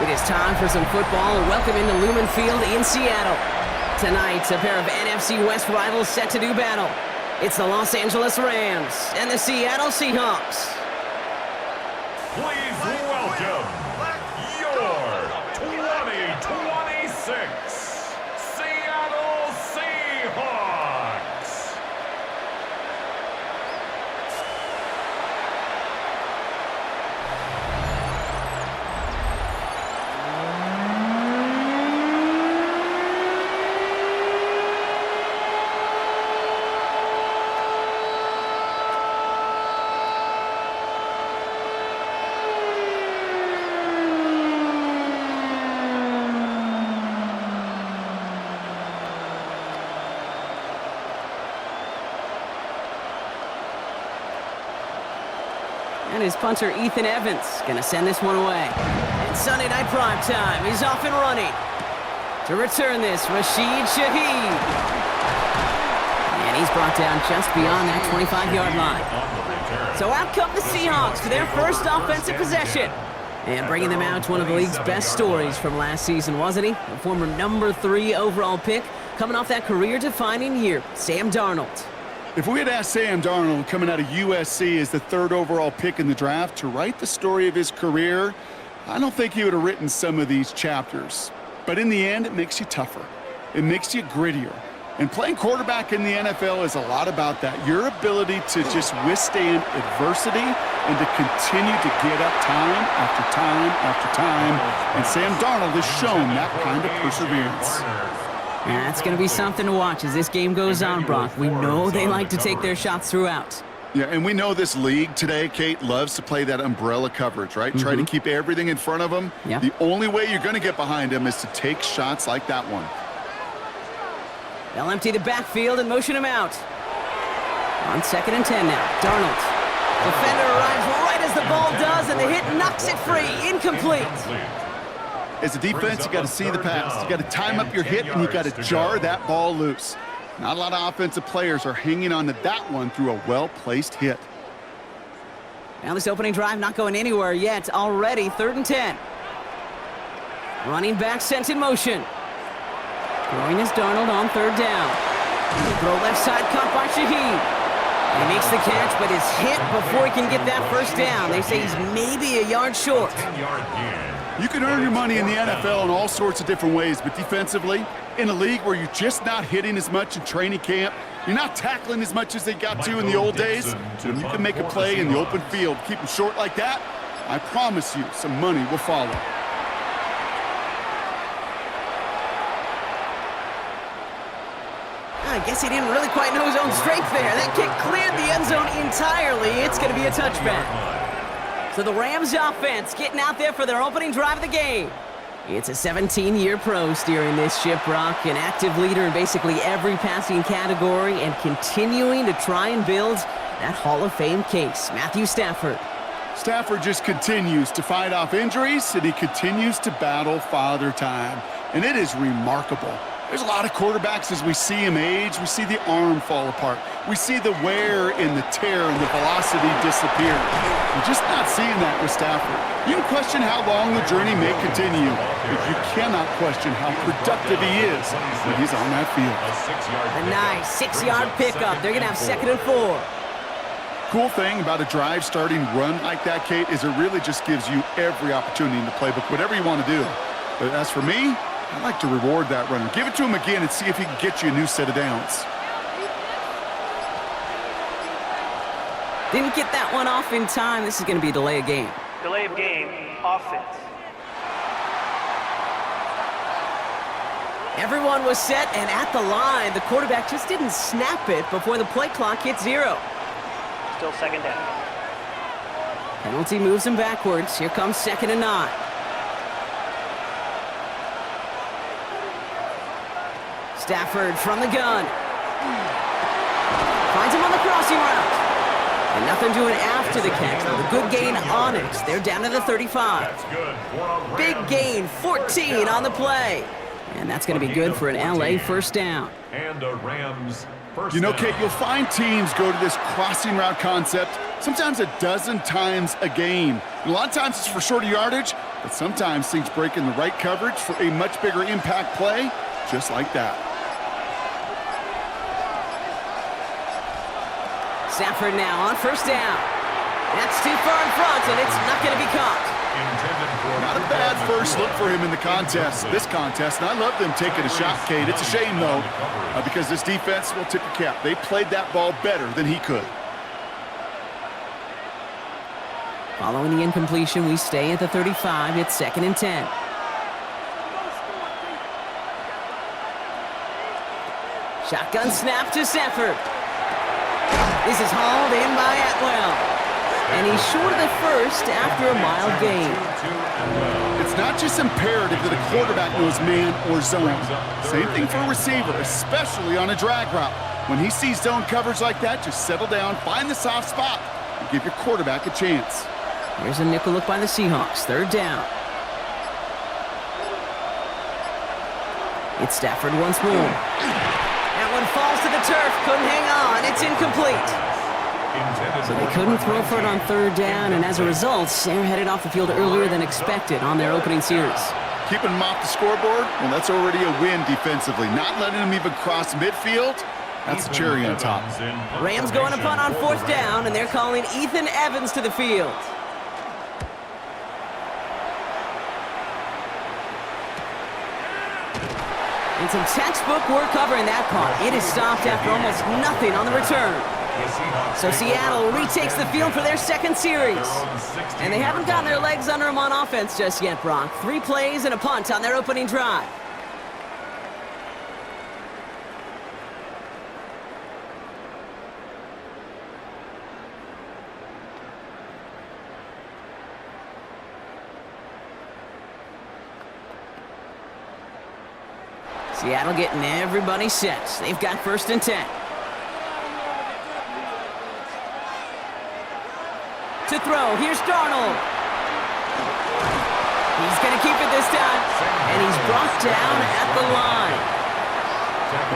It is time for some football. Welcome into Lumen Field in Seattle. Tonight, a pair of NFC West rivals set to do battle. It's the Los Angeles Rams and the Seattle Seahawks. Please welcome your 2026 Seattle Seahawks. And his punter, Ethan Evans, going to send this one away. And Sunday night prime time is off and running. To return this, Rashid Shaheed. And he's brought down just beyond that 25-yard line. So out come the Seahawks for their first offensive possession. And bringing them out to one of the league's best stories from last season, wasn't he? The former number 3 overall pick, coming off that career-defining year, Sam Darnold. If we had asked Sam Darnold, coming out of USC as the 3rd overall pick in the draft, to write the story of his career, I don't think he would have written some of these chapters. But in the end, it makes you tougher. It makes you grittier. And playing quarterback in the NFL is a lot about that. Your ability to just withstand adversity and to continue to get up time after time after time. And Sam Darnold has shown that kind of perseverance. Yeah, that's going to be something to watch as this game goes on, Brock. We know they like to take their shots throughout. Yeah, and we know this league today, Kate, loves to play that umbrella coverage, right? Try to keep everything in front of them. Yeah. The only way you're going to get behind them is to take shots like that one. They'll empty the backfield and motion him out. On 2nd and 10 now, Darnold. Defender arrives right as the ball does, and the hit knocks it free. Incomplete. As a defense, you got to see the pass. You got to time up your hit, and you got to jar that ball loose. Not a lot of offensive players are hanging on to that one through a well-placed hit. Now this opening drive not going anywhere yet. Already 3rd and 10. Running back sent in motion. Throwing is Darnold on 3rd down. Throw left side caught by Shaheed. He makes the catch, but is hit before he can get that first down. They say he's maybe a yard short. You can earn your money in the NFL in all sorts of different ways, but defensively, in a league where you're just not hitting as much in training camp, you're not tackling as much as they got to in the old days, when you can make a play in the open field, keep them short like that, I promise you some money will follow. I guess he didn't really quite know his own strength there. That kick cleared the end zone entirely. It's going to be a touchback. So the Rams offense getting out there for their opening drive of the game. It's a 17-year pro steering this ship, Brock, an active leader in basically every passing category and continuing to try and build that Hall of Fame case. Matthew Stafford. Stafford just continues to fight off injuries, and he continues to battle father time. And it is remarkable. There's a lot of quarterbacks as we see him age, we see the arm fall apart. We see the wear and the tear and the velocity disappear. We're just not seeing that with Stafford. You can question how long the journey may continue, but you cannot question how productive he is when he's on that field. A nice 6-yard pickup. They're going to have 2nd and 4. Cool thing about a drive starting run like that, Kate, is it really just gives you every opportunity in the playbook, whatever you want to do. But as for me, I'd like to reward that runner. Give it to him again and see if he can get you a new set of downs. Didn't get that one off in time. This is going to be a delay of game. Delay of game, offense. Everyone was set and at the line. The quarterback just didn't snap it before the play clock hit 0. Still 2nd down. Penalty moves him backwards. Here comes 2nd and 9. Stafford from the gun. Finds him on the crossing route. And nothing doing after the catch. With a good gain on it. They're down to the 35. Big gain, 14 on the play. And that's going to be good for an LA first down. And a Rams first You know, down. Kate, you'll find teams go to this crossing route concept sometimes a dozen times a game. And a lot of times it's for shorter yardage, But sometimes things break in the right coverage for a much bigger impact play, just like that. Stafford now on first down. That's too far in front, and it's not going to be caught. Not a bad first look for him in the contest, this contest, and I love them taking a shot, Kate. It's a shame, though, because this defense will tip your cap. They played that ball better than he could. Following the incompletion, we stay at the 35. It's 2nd and 10. Shotgun snap to Stafford. This is hauled in by Atwell. And he's short of the first after a mild gain. It's not just imperative that a quarterback knows man or zone. Same thing for a receiver, especially on a drag route. When he sees zone coverage like that, just settle down, find the soft spot, and give your quarterback a chance. Here's a nickel look by the Seahawks. 3rd down. It's Stafford once more. That one falls to the turf. Couldn't hang on. It's incomplete. So they couldn't throw for it on 3rd down, and as a result, they're headed off the field earlier than expected on their opening series. Keeping them off the scoreboard, well, that's already a win defensively. Not letting them even cross midfield, that's the cherry on top. Rams going to punt on 4th down, and they're calling Ethan Evans to the field. And some textbook work covering that punt. It is stopped after almost nothing on the return. So Seattle retakes the field for their 2nd series. And they haven't gotten their legs under them on offense just yet, Brock. 3 plays and a punt on their opening drive. Seattle getting everybody set. They've got 1st and 10. To throw, here's Darnold. He's going to keep it this time, and he's brought down at the line.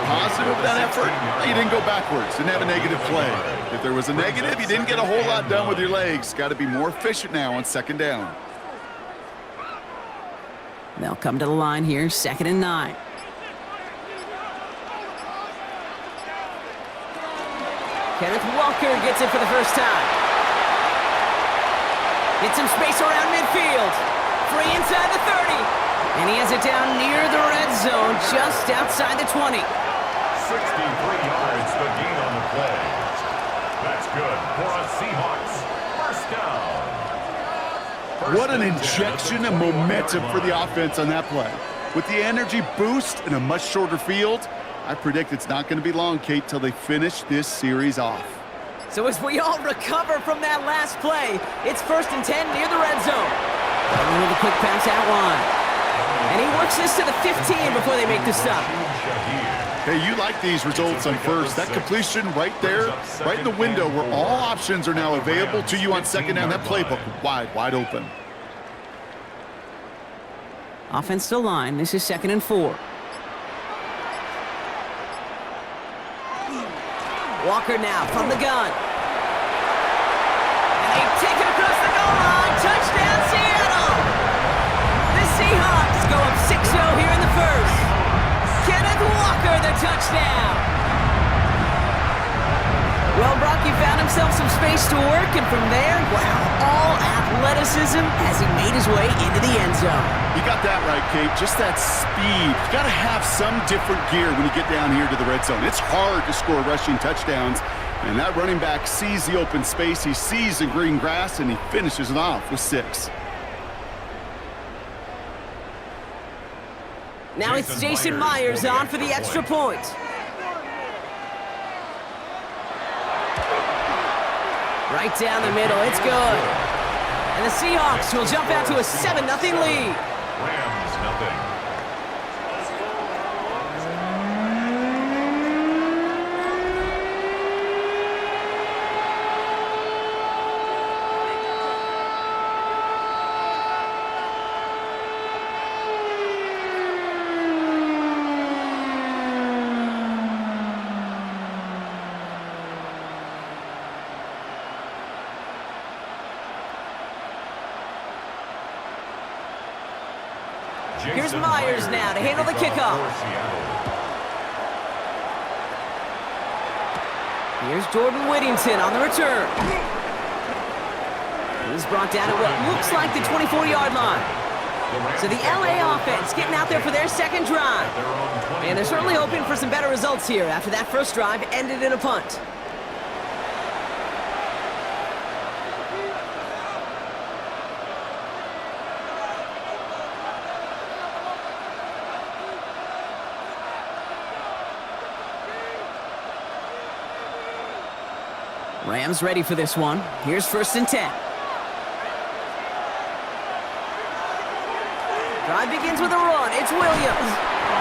Positive of that effort, he didn't go backwards, didn't have a negative play. If there was a negative, you didn't get a whole lot done with your legs. Got to be more efficient now on 2nd down. They'll come to the line here, 2nd and 9. Kenneth Walker gets it for the first time. Gets some space around midfield. Free inside the 30. And he has it down near the red zone, just outside the 20. 63 yards, the gain on the play. That's good for a Seahawks first down. What an injection of momentum for the offense on that play. With the energy boost in a much shorter field, I predict it's not going to be long, Kate, till they finish this series off. So as we all recover from that last play, it's 1st and 10 near the red zone. Going with a quick pass out wide. And he works this to the 15 before they make the stop. Hey, you like these results on first. That completion right there, right in the window where all options are now available to you on 2nd down. That playbook wide open. Offense to line. This is 2nd and 4. Walker now from the gun. And they take it across the goal line. Touchdown, Seattle! The Seahawks go up 6-0 here in the first. Kenneth Walker, the touchdown. Well, Brock, he found himself some space to work, and from there, wow, all athleticism as he made his way into the end zone. You got that right, Kate. Just that speed. You got to have some different gear when you get down here to the red zone. It's hard to score rushing touchdowns, and that running back sees the open space, he sees the green grass, and he finishes it off with 6. Now it's Jason Myers on for the extra point. Right down the middle, it's good. And the Seahawks will jump out to a 7-0 lead. Rams, nothing. Here's Myers now to handle the kickoff. Here's Jordan Whittington on the return. He's brought down at what looks like the 24-yard line. So the LA offense getting out there for their second drive. And they're certainly hoping for some better results here after that first drive ended in a punt. Rams ready for this one. Here's 1st and 10. Drive begins with a run. It's Williams.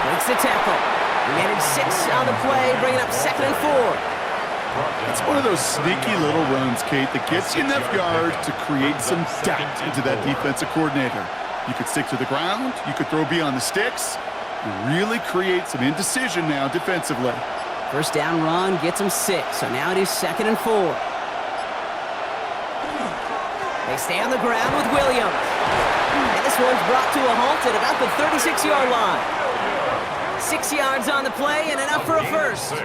Breaks the tackle. He managed 6 on the play, bringing up 2nd and 4. It's one of those sneaky little runs, Kate, that gets you enough yards to create some doubt into that defensive coordinator. You could stick to the ground. You could throw beyond the sticks. You really create some indecision now defensively. First down run gets him 6, so now it is 2nd and 4. They stay on the ground with Williams. And this one's brought to a halt at about the 36-yard line. 6 yards on the play and enough for a first.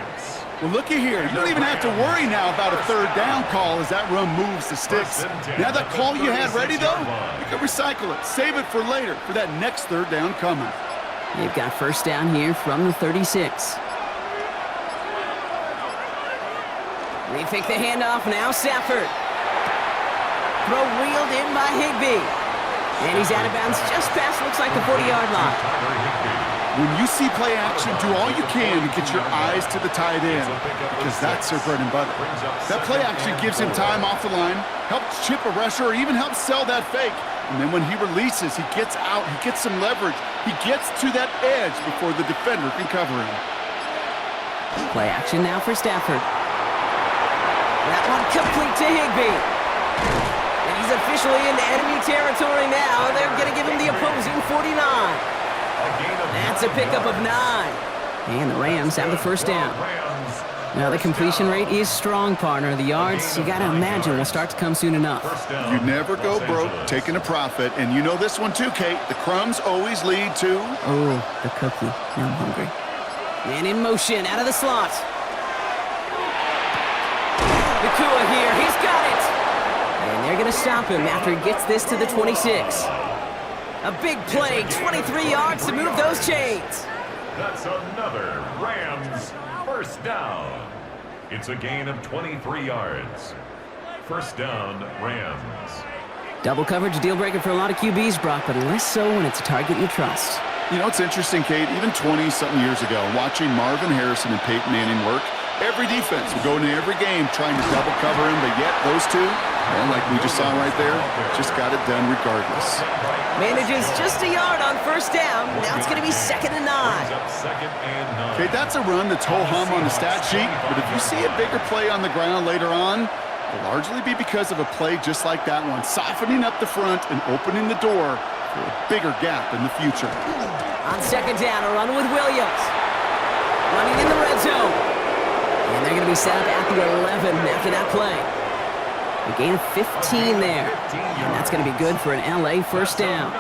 Well, looky here. You don't even have to worry now about a 3rd down call as that run moves the sticks. Now that call you had ready, though, you can recycle it. Save it for later for that next 3rd down coming. They've got first down here from the 36. They take the handoff now, Stafford. Throw wheeled in by Higbee. And he's out of bounds just past, looks like, the 40-yard line. When you see play action, do all you can to get your eyes to the tight end, because that's their bread and butter. That play action gives him time off the line, helps chip a rusher, or even helps sell that fake. And then when he releases, he gets out, he gets some leverage. He gets to that edge before the defender can cover him. Play action now for Stafford. That one complete to Higbee. And he's officially into enemy territory now. They're going to give him the opposing 49. That's a pickup of 9. And the Rams have the first down. Now the completion rate is strong, partner. The yards, you got to imagine, will start to come soon enough. You never go broke taking a profit. And you know this one too, Kate. The crumbs always lead to... Oh, the cookie. Now I'm hungry. Man in motion, out of the slot. Nakua here, he's got it! And they're gonna stop him after he gets this to the 26. A big play, 23 yards to move those chains. That's another Rams first down. It's a gain of 23 yards. First down, Rams. Double coverage, deal breaker for a lot of QBs, Brock, but less so when it's a target you trust. You know, it's interesting, Kate, even 20-something years ago, watching Marvin Harrison and Peyton Manning work, every defense would go into every game trying to double cover him, but yet those two, well, like we just saw right there, just got it done regardless. Manages just a yard on first down. Now it's going to be 2nd and 9. Okay, that's a run that's ho-hum on the stat sheet, but if you see a bigger play on the ground later on, it'll largely be because of a play just like that one, softening up the front and opening the door for a bigger gap in the future. On 2nd down, a run with Williams. Running in the red zone. And they're going to be set up at the 11 after that play. A gain of 15 there. And that's going to be good for an LA first down.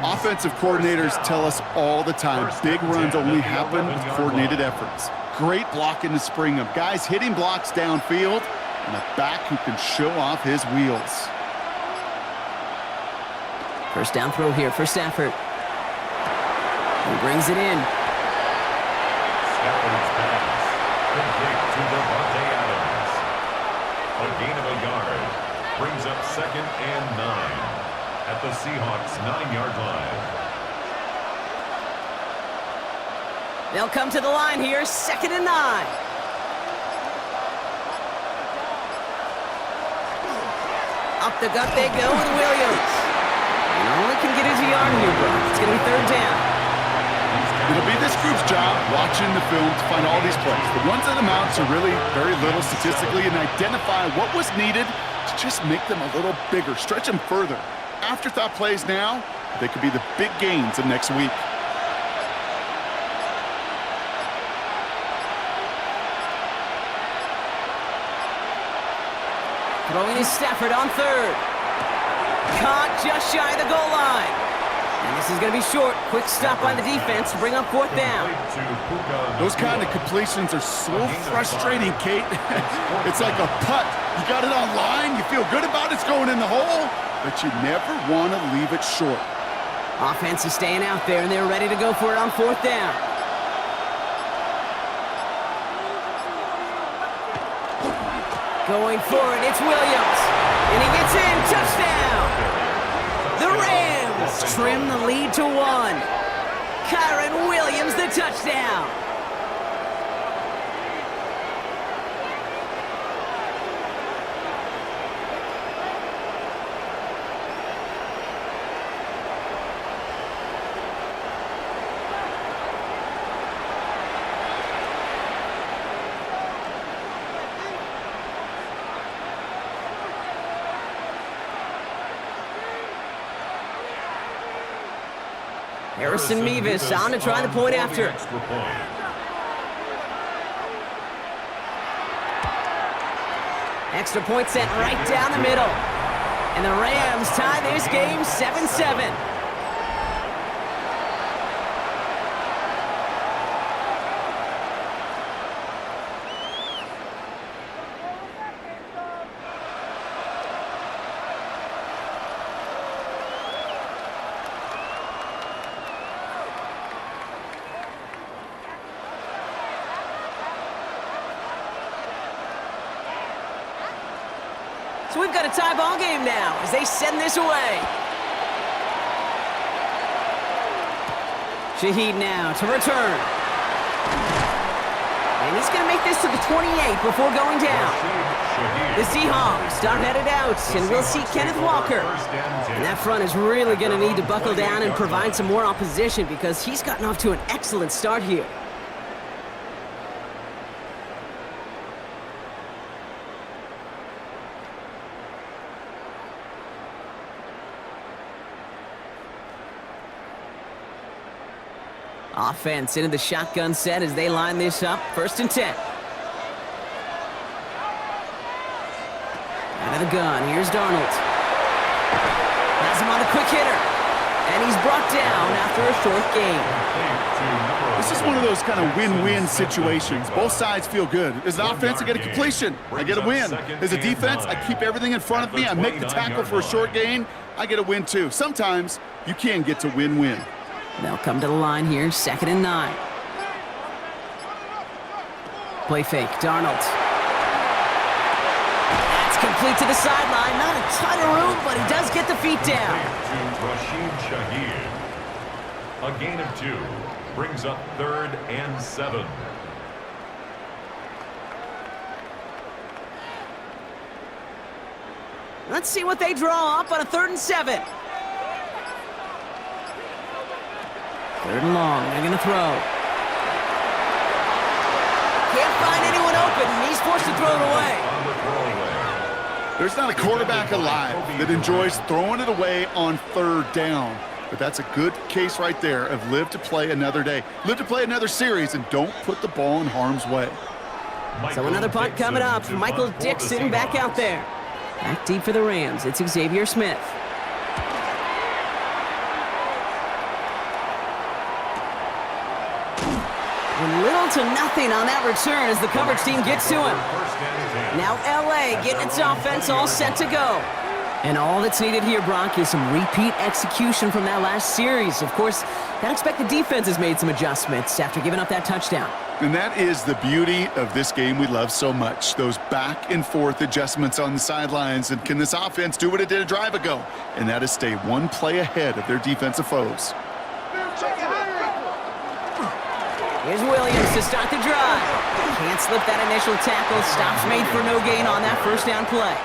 Offensive coordinators tell us all the time, big runs only happen with coordinated efforts. Great blocking to spring them. Guys hitting blocks downfield, and a back who can show off his wheels. First down throw here for Stafford. He brings it in. Stafford's pass. Complete to Devontae Adams. A gain of a yard. Brings up 2nd and 9 at the Seahawks 9-yard line. They'll come to the line here, 2nd and 9. Up the gut they go with Williams. And only can get his yard here, bro. It's going to be 3rd down. It'll be this group's job watching the film to find all these plays. The ones that amounts are really very little statistically and identify what was needed to just make them a little bigger, stretch them further. Afterthought plays now, they could be the big gains of next week. Throwing is Stafford on 3rd. Caught just shy of the goal line. And This is going to be short. Quick stop by the defense to bring up fourth down. Those kind of completions are so frustrating, Kate. It's like a putt. You got it on line, you feel good about it's going in the hole, but you never want to leave it short. Offense is staying out there, and they're ready to go for it on fourth down. Going for it, it's Williams. And he gets in, touchdown! The Rams trim the lead to 1. Kyron Williams, the touchdown. Harrison Mevis on to try the point after. Extra point sent right down the middle. And the Rams tie this game 7-7. So we've got a tie ball game now as they send this away. Shaheed now to return. And he's going to make this to the 28 before going down. The Seahawks start headed out, and we'll see Kenneth Walker. And that front is really going to need to buckle down and provide some more opposition because he's gotten off to an excellent start here. Offense into the shotgun set as they line this up. 1st and 10. Out of the gun, here's Darnold. Has him on a quick hitter. And he's brought down after a short gain. This is one of those kind of win-win situations. Both sides feel good. As an offense, I get a completion. I get a win. As a defense, I keep everything in front of me. I make the tackle for a short gain. I get a win, too. Sometimes you can get to win-win. They'll come to the line here, 2nd and 9. Play fake, Darnold. That's complete to the sideline. Not a ton of room, but he does get the feet down. A gain of 2 brings up 3rd and 7. Let's see what they draw up on a 3rd and 7. 3rd and long, they're going to throw. Can't find anyone open, and he's forced to throw it away. There's not a quarterback alive that enjoys throwing it away on 3rd down. But that's a good case right there of live to play another day. Live to play another series, and don't put the ball in harm's way. So another punt coming up. Michael Dixon back out there. Back deep for the Rams, it's Xavier Smith. Little to nothing on that return as the coverage team gets to him. Now LA getting its offense all set to go. And all that's needed here, Brock, is some repeat execution from that last series. Of course, I expect the defense has made some adjustments after giving up that touchdown. And that is the beauty of this game we love so much. Those back and forth adjustments on the sidelines. And can this offense do what it did a drive ago? And that is stay one play ahead of their defensive foes. Here's Williams to start the drive. Can't slip that initial tackle. Stops made for no gain on that 1st down play.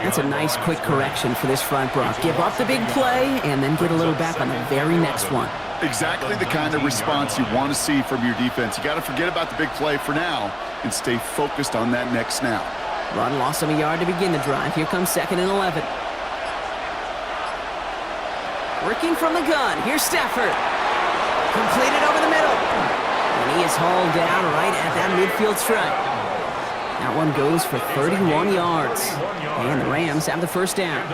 That's a nice quick correction for this front, Brock. Give up the big play and then get a little back on the very next one. Exactly the kind of response you want to see from your defense. You got to forget about the big play for now and stay focused on that next snap. Run lost him a yard to begin the drive. Here comes 2nd and 11. Working from the gun. Here's Stafford. Completed over the middle. And he is hauled down right at that midfield stripe. That one goes for 31 yards. And the Rams have the 1st down.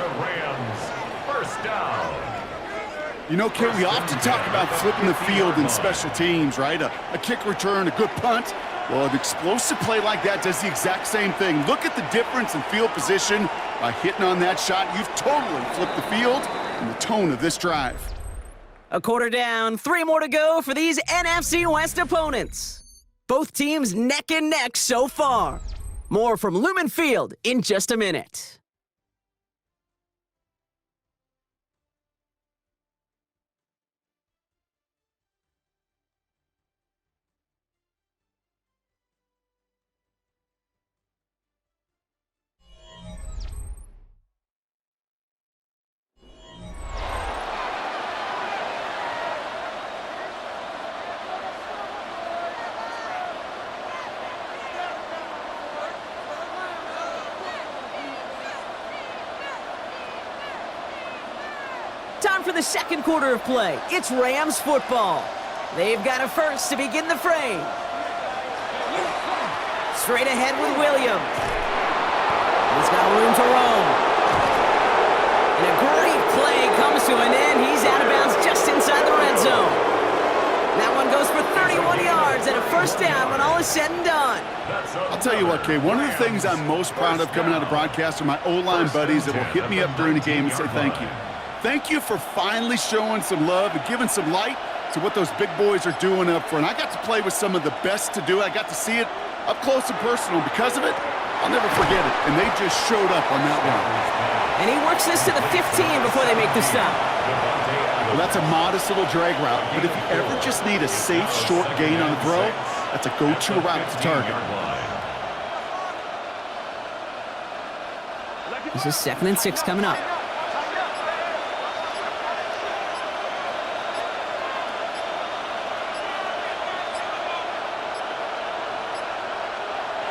You know, Kate, we often talk about flipping the field in special teams, right? A kick return, a good punt. Well, an explosive play like that does the exact same thing. Look at the difference in field position. By hitting on that shot, you've totally flipped the field and the tone of this drive. A quarter down, 3 more to go for these NFC West opponents. Both teams neck and neck so far. More from Lumen Field in just a minute. Time for the second quarter of play. It's Rams football. They've got a first to begin the frame. Straight ahead with Williams. He's got room to roam. And a great play comes to an end. He's out of bounds just inside the red zone. That one goes for 31 yards and a first down when all is said and done. I'll tell you what, Kay, one of the things I'm most proud of coming out of broadcast are my O-line buddies that will hit me up during the game and say thank you. Thank you for finally showing some love and giving some light to what those big boys are doing up front. I got to play with some of the best to do it. I got to see it up close and personal. Because of it, I'll never forget it. And they just showed up on that one. And he works this to the 15 before they make the stop. Well, that's a modest little drag route. But if you ever just need a safe, short gain on the throw, that's a go-to route to target. This is 2nd and 6 coming up.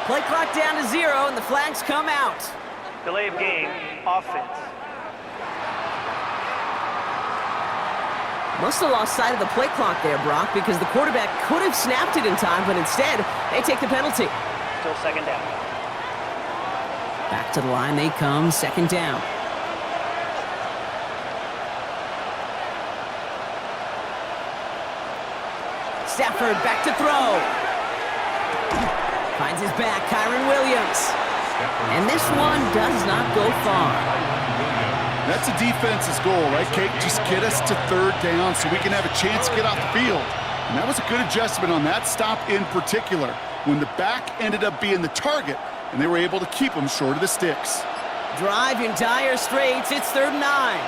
Play clock down to 0, and the flags come out. Delay of game, offense. Must have lost sight of the play clock there, Brock, because the quarterback could have snapped it in time, but instead, they take the penalty. Still second down. Back to the line they come, 2nd down. Stafford back to throw. Finds his back, Kyron Williams. And this one does not go far. That's a defense's goal, right, Kate? Just get us to 3rd down so we can have a chance to get off the field. And that was a good adjustment on that stop in particular, when the back ended up being the target, and they were able to keep him short of the sticks. Drive in dire straits. It's 3rd and 9.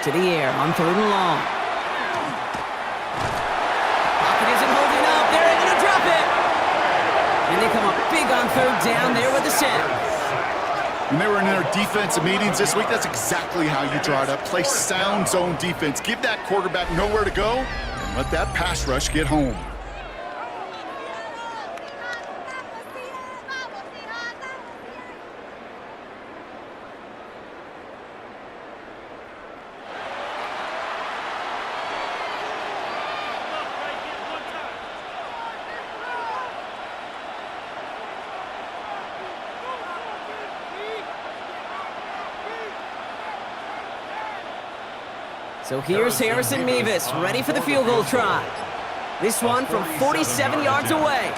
To the air on 3rd and long. And they come up big on 3rd down there with the set. When they were in their defensive meetings this week, that's exactly how you draw it up. Play sound zone defense. Give that quarterback nowhere to go and let that pass rush get home. So here's Harrison Mevis, ready for the field goal try. This one from 47 yards away.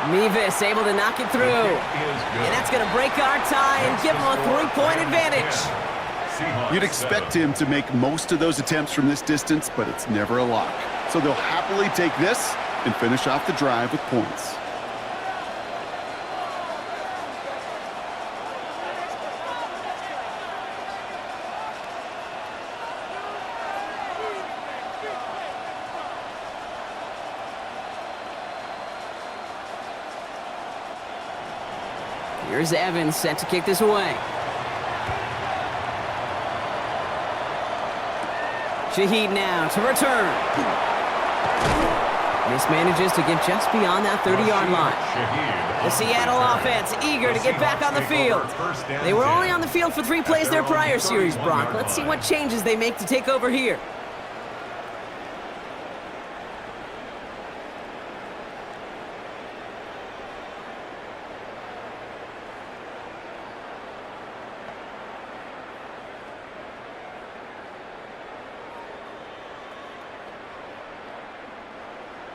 Mevis able to knock it through. And that's going to break our tie and give him a 3-point advantage. You'd expect him to make most of those attempts from this distance, but it's never a lock. So they'll happily take this and finish off the drive with points. Here's Evans set to kick this away. Shaheed now to return. Mismanages to get just beyond that 30-yard line. The Seattle offense eager to get back on the field. They were only on the field for 3 plays their prior series, Brock. Let's see what changes they make to take over here.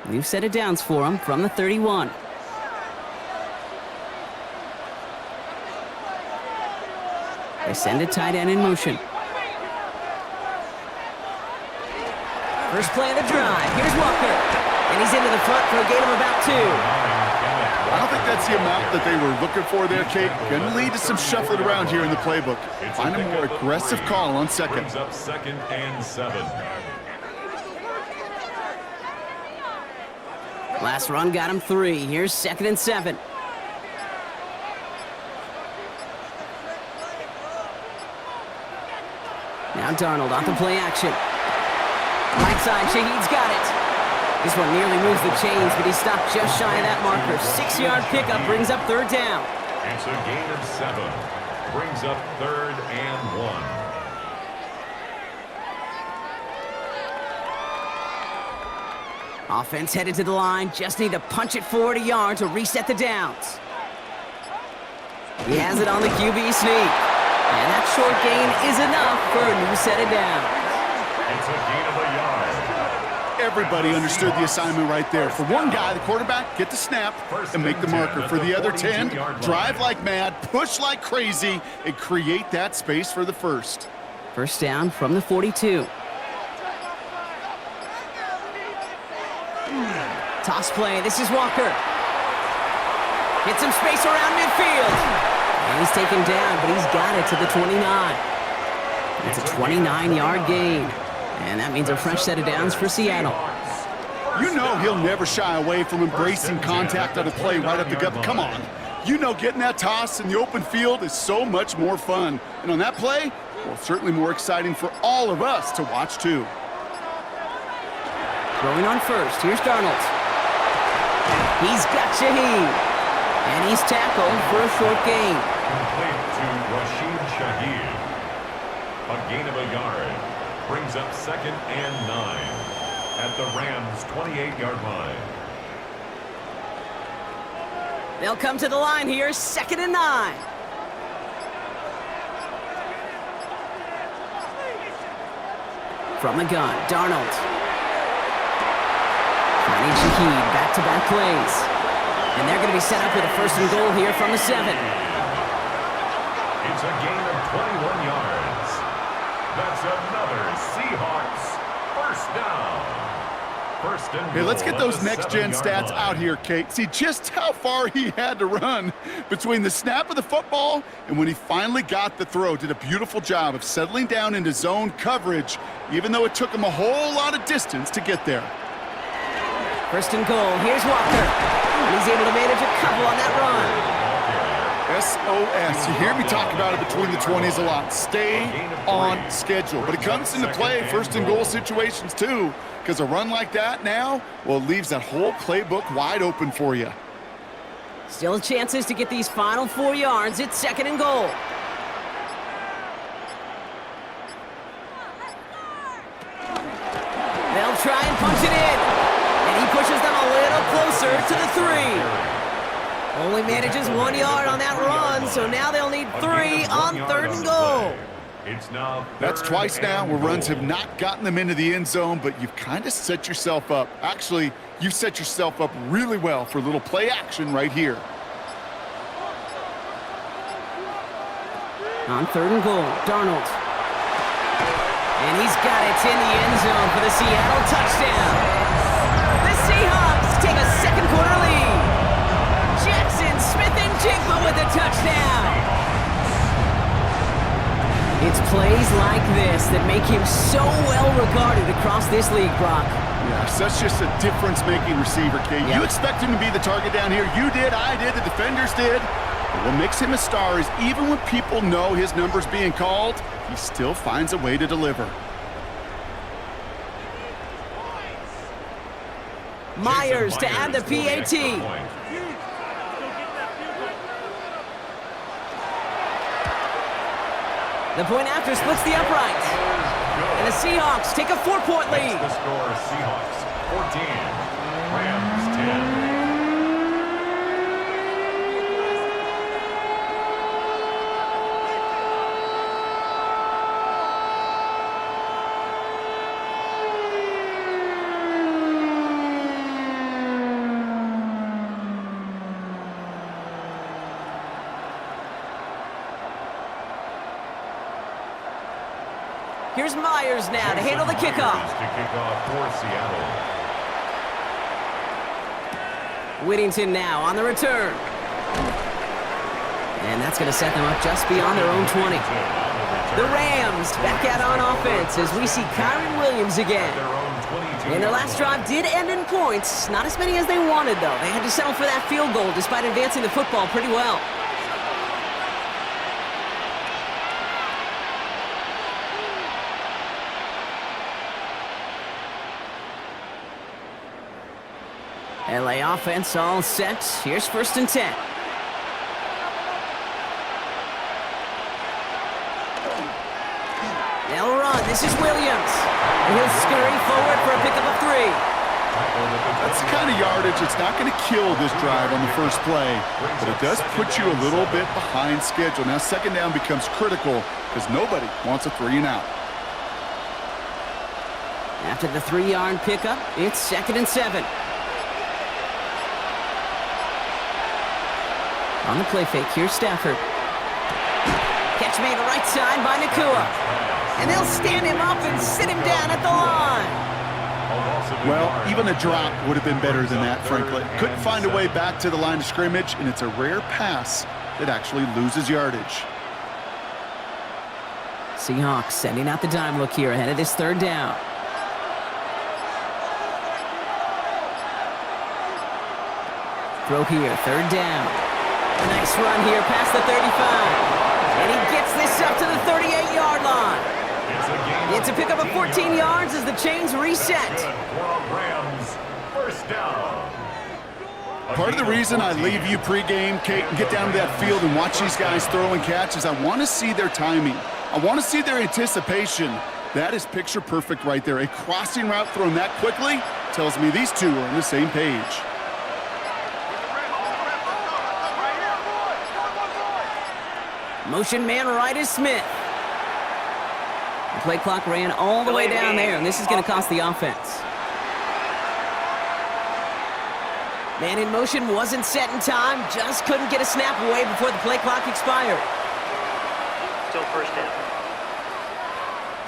New set of downs for him from the 31. They send a tight end in motion. First play of the drive. Here's Walker. And he's into the front for a gain of about 2. I don't think that's the amount that they were looking for there, Kate. Going to lead to some shuffling around here in the playbook. Find a more aggressive call on second. Brings up 2nd and 7. Last run got him 3. Here's 2nd and 7. Now Darnold off the play action. Right side, Shaheed's got it. This one nearly moves the chains, but he stopped just shy of that marker. 6-yard pickup brings up 3rd down. It's a gain of 7. Brings up 3rd and 1. Offense headed to the line. Just need to punch it forward a yard to reset the downs. He has it on the QB sneak. And that short gain is enough for a new set of downs. It's a gain of a yard. Everybody understood the assignment right there. For one guy, the quarterback, get the snap and make the marker. For the other 10, drive like mad, push like crazy, and create that space for the first. First down from the 42. Toss play. This is Walker. Get some space around midfield. And he's taken down, but he's got it to the 29. It's a 29-yard gain. And that means a fresh set of downs for Seattle. You know he'll never shy away from embracing contact on a play right up the gut. Come on. You know getting that toss in the open field is so much more fun. And on that play, well, certainly more exciting for all of us to watch too. Throwing on first. Here's Darnold. He's got Shaheed. And he's tackled for a short gain. Complete to Rashid Shaheed. A gain of a yard. Brings up 2nd and 9 at the Rams' 28-yard line. They'll come to the line here, 2nd and 9. From the gun, Darnold. Finding Shaheed, back-to-back plays. And they're going to be set up with a 1st and goal here from the 7. It's a gain of 21 yards. That's another Seahawks 1st down. 1st and Hey, let's goal get at those the next-gen 7-yard stats line. out here, Kate. See just how far he had to run between the snap of the football and when he finally got the throw. Did a beautiful job of settling down into zone coverage, even though it took him a whole lot of distance to get there. 1st and goal. Here's Walker. And he's able to manage a couple on that run. SOS. You hear me talk about it between the 20s a lot. Stay on schedule. But it comes into play 1st and goal situations too, because a run like that now, well, it leaves that whole playbook wide open for you. Still chances to get these final 4 yards. It's 2nd and goal. They'll try and punch it in. And he pushes them a little closer to the 3. Only manages 1 yard on that run, so now they'll need 3 on 3rd and goal. It's now That's twice now where runs have not gotten them into the end zone, but you've kind of set yourself up. Actually, you've set yourself up really well for a little play action right here. On 3rd and goal, Darnold. And he's got it in the end zone for the Seattle touchdown. The Seahawks take a 2nd quarter lead. Jaxon Smith-Njigba with a touchdown. It's plays like this that make him so well regarded across this league, Brock. Yes, that's just a difference-making receiver, Kate. Yep. You expect him to be the target down here. You did, I did, the defenders did. But what makes him a star is even when people know his number's being called, he still finds a way to deliver. Myers to add the PAT. The point after splits the upright. And the Seahawks take a 4-point lead. The score, Seahawks 14, Rams 10. Here's Myers now to handle the kickoff. To kick off for Seattle. Whittington now on the return. And that's going to set them up just beyond their own 20. The Rams back out on offense as we see Kyron Williams again. And their last drive did end in points. Not as many as they wanted, though. They had to settle for that field goal despite advancing the football pretty well. LA offense all set. Here's 1st and 10. They'll run. This is Williams. And he'll scurry forward for a pickup of 3. That's the kind of yardage that's not going to kill this drive on the first play, but it does put you a little bit behind schedule. Now 2nd down becomes critical because nobody wants a 3 and out. After the 3-yard pickup, it's 2nd and 7. On the play fake, here's Stafford. Catch made right side by Nakua. And they'll stand him up and sit him down at the line. Well, even a drop would have been better than that, frankly. Couldn't find a way back to the line of scrimmage, and it's a rare pass that actually loses yardage. Seahawks sending out the dime look here ahead of this 3rd down. Throw here, 3rd down. A nice run here past the 35. And he gets this up to the 38-yard line. It's a pickup of 14 yards as the chains reset. Part of the reason I leave you pregame, Kate, and get down to that field and watch these guys throw and catch is I want to see their timing. I want to see their anticipation. That is picture perfect right there. A crossing route thrown that quickly tells me these two are on the same page. Motion man right is Smith. The play clock ran all the way down there, and this is going to cost the offense. Man in motion wasn't set in time, just couldn't get a snap away before the play clock expired. Still 1st down.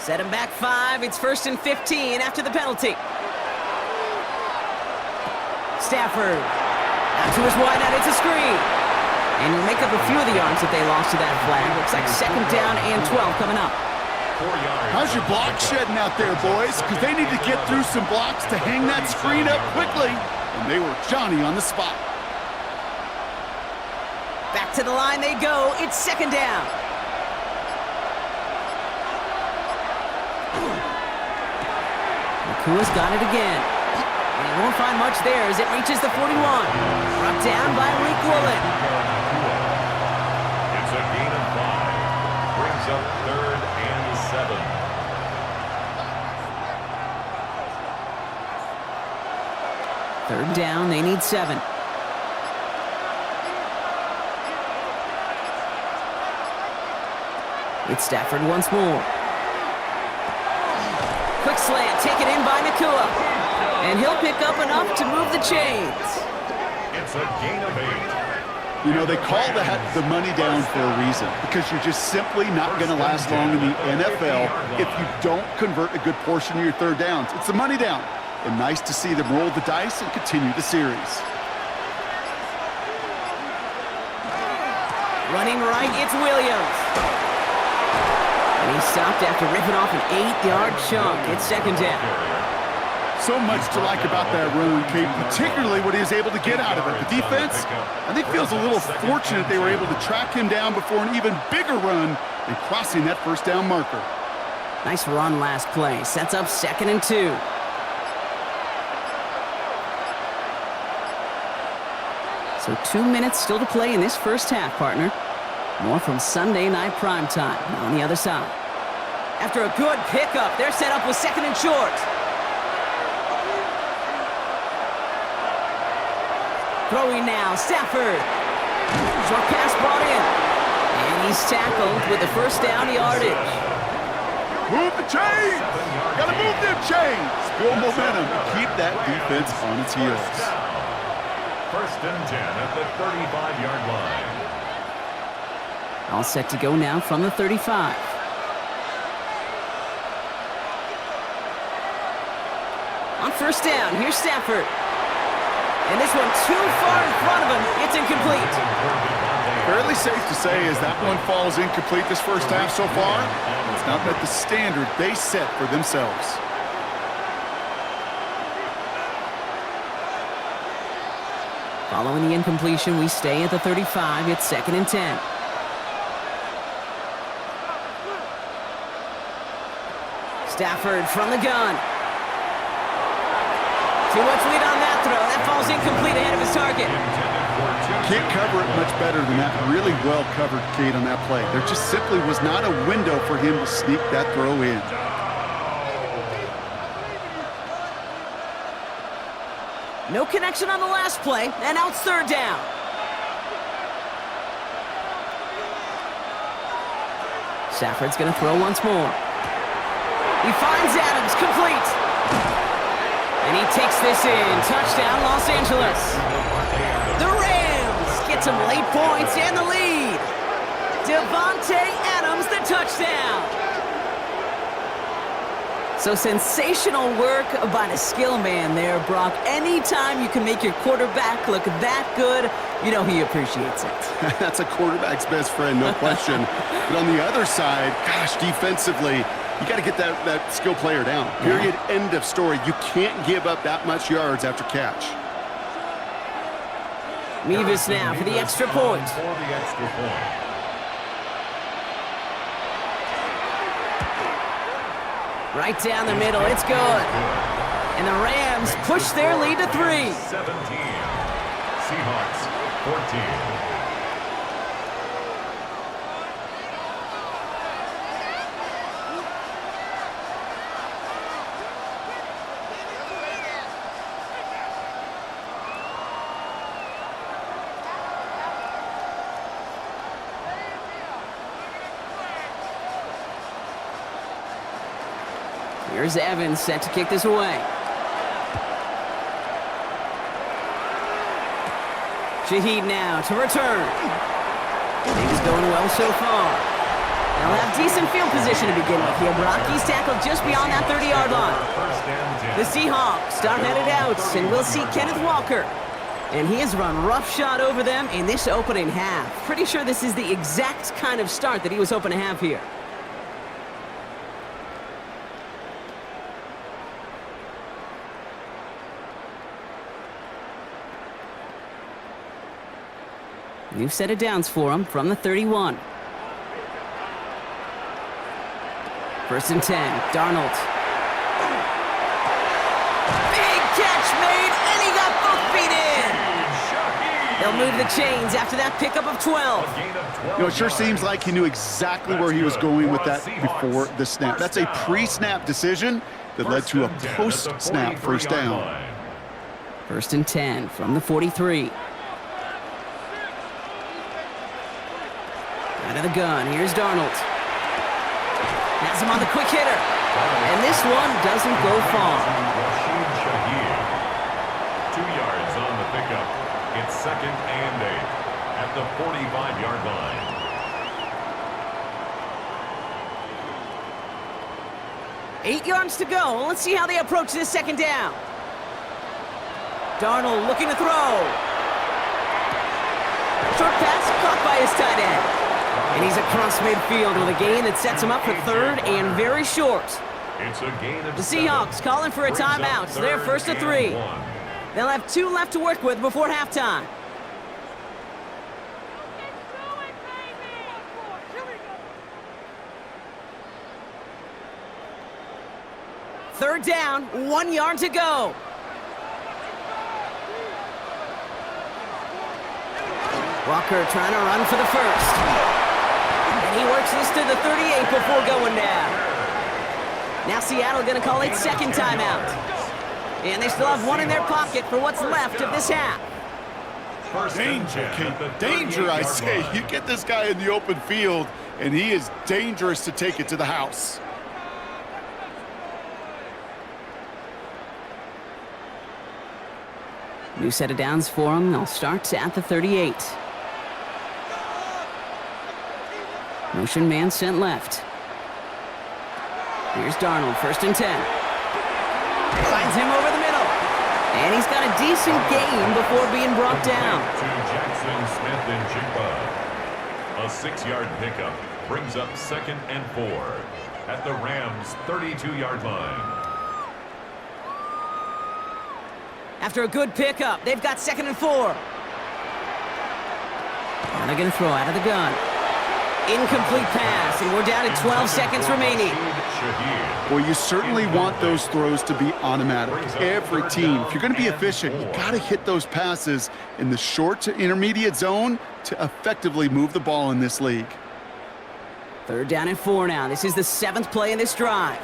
Set him back 5, it's 1st and 15 after the penalty. Stafford, out to his wideout, it's a screen. And he'll make up a few of the yards that they lost to that flag. Looks like 2nd down and 12 coming up. How's your block shedding out there, boys? Because they need to get through some blocks to hang that screen up quickly. And they were Johnny on the spot. Back to the line they go. It's 2nd down. Nakua's got it again. And he won't find much there as it reaches the 41. Brought down by Rick Woolen. It's a gain of 5. Brings up 3rd and 7. Third down, they need 7. It's Stafford once more. Quick slant, taken in by Nakua. And he'll pick up enough to move the chains. It's a gain of 8. You know, they call that the money down for a reason, because you're just simply not going to last long in the NFL if you don't convert a good portion of your 3rd downs. It's the money down. And nice to see them roll the dice and continue the series. Running right, it's Williams. And he stopped after ripping off an 8-yard chunk. It's 2nd down. So much to like about that run, Kate, particularly what he was able to get out of it. The defense, I think, feels a little fortunate they were able to track him down before an even bigger run and crossing that 1st down marker. Nice run last play. Sets up 2nd and 2. So 2 minutes still to play in this first half, partner. More from Sunday Night Primetime on the other side. After a good pickup, they're set up with 2nd and short. Throwing now, Stafford. Short pass brought in. And he's tackled with the 1st down yardage. Move the chains! Gotta move them chains! Build momentum and keep that defense on its heels. 1st and 10 at the 35-yard line. All set to go now from the 35. On first down, here's Stafford. And this one too far in front of him. It's incomplete. Fairly safe to say as that one falls incomplete this first half so far, it's not met the standard they set for themselves. Following the incompletion, we stay at the 35. It's 2nd and 10. Stafford from the gun. Too much lead on that throw. That falls incomplete ahead of his target. Can't cover it much better than that. Really well covered, Kate, on that play. There just simply was not a window for him to sneak that throw in. No connection on the last play, and now it's 3rd down. Stafford's going to throw once more. He finds Adams, complete. And he takes this in. Touchdown, Los Angeles. The Rams get some late points and the lead. Devontae Adams, the touchdown. So sensational work by the skill man there, Brock. Anytime you can make your quarterback look that good, you know he appreciates it. That's a quarterback's best friend, no question. But on the other side, gosh, defensively, you got to get that skill player down. Period, end of story. You can't give up that much yards after catch. Mevis now for the extra point. Right down the middle, it's good. And the Rams push their lead to 3. 17. Seahawks 14. Here's Evans set to kick this away. Shaheed now to return. Things going well so far. They'll have decent field position to begin with here. Brock, he's tackled just beyond that 30-yard line. The Seahawks start headed out, and we'll see Kenneth Walker. And he has run roughshod over them in this opening half. Pretty sure this is the exact kind of start that he was hoping to have here. New set of downs for him from the 31. 1st and 10, Darnold. Big catch made, and he got both feet in. They'll move the chains after that pickup of 12. You know, it sure seems like he knew exactly where he was going with that before the snap. That's a pre-snap decision that led to a post-snap first down. 1st and 10 from the 43. Out of the gun, here's Darnold. Has him on the quick hitter. And this one doesn't go far. 2 yards on the pickup. It's 2nd and 8 at the 45-yard line. Eight yards to go. Let's see how they approach this 2nd down. Darnold looking to throw. Short pass caught by his tight end. And he's across midfield with a gain that sets him up for 3rd and very short. It's a gain of The Seahawks calling for a timeout. So they're 1st and 3. They'll have 2 left to work with before halftime. Third down, 1 yard to go. Walker trying to run for the first. And he works this to the 38 before going down. Now Seattle going to call its 2nd timeout. And they still have 1 in their pocket for what's left of this half. Danger, Kate. Danger, I say. You get this guy in the open field, and he is dangerous to take it to the house. New set of downs for them. They'll start at the 38. Motion man sent left. Here's Darnold, 1st and 10. Finds him over the middle. And he's got a decent gain before being brought down. To Jaxon Smith-Njigba. A 6-yard pickup brings up 2nd and 4 at the Rams' 32-yard line. After a good pickup, they've got 2nd and 4. And they're going to throw out of the gun. Incomplete pass, and we're down to 12 seconds remaining. Well, you certainly want those throws to be automatic. Every team, if you're going to be efficient, you got to hit those passes in the short to intermediate zone to effectively move the ball in this league. 3rd down and 4 now. This is the 7th play in this drive.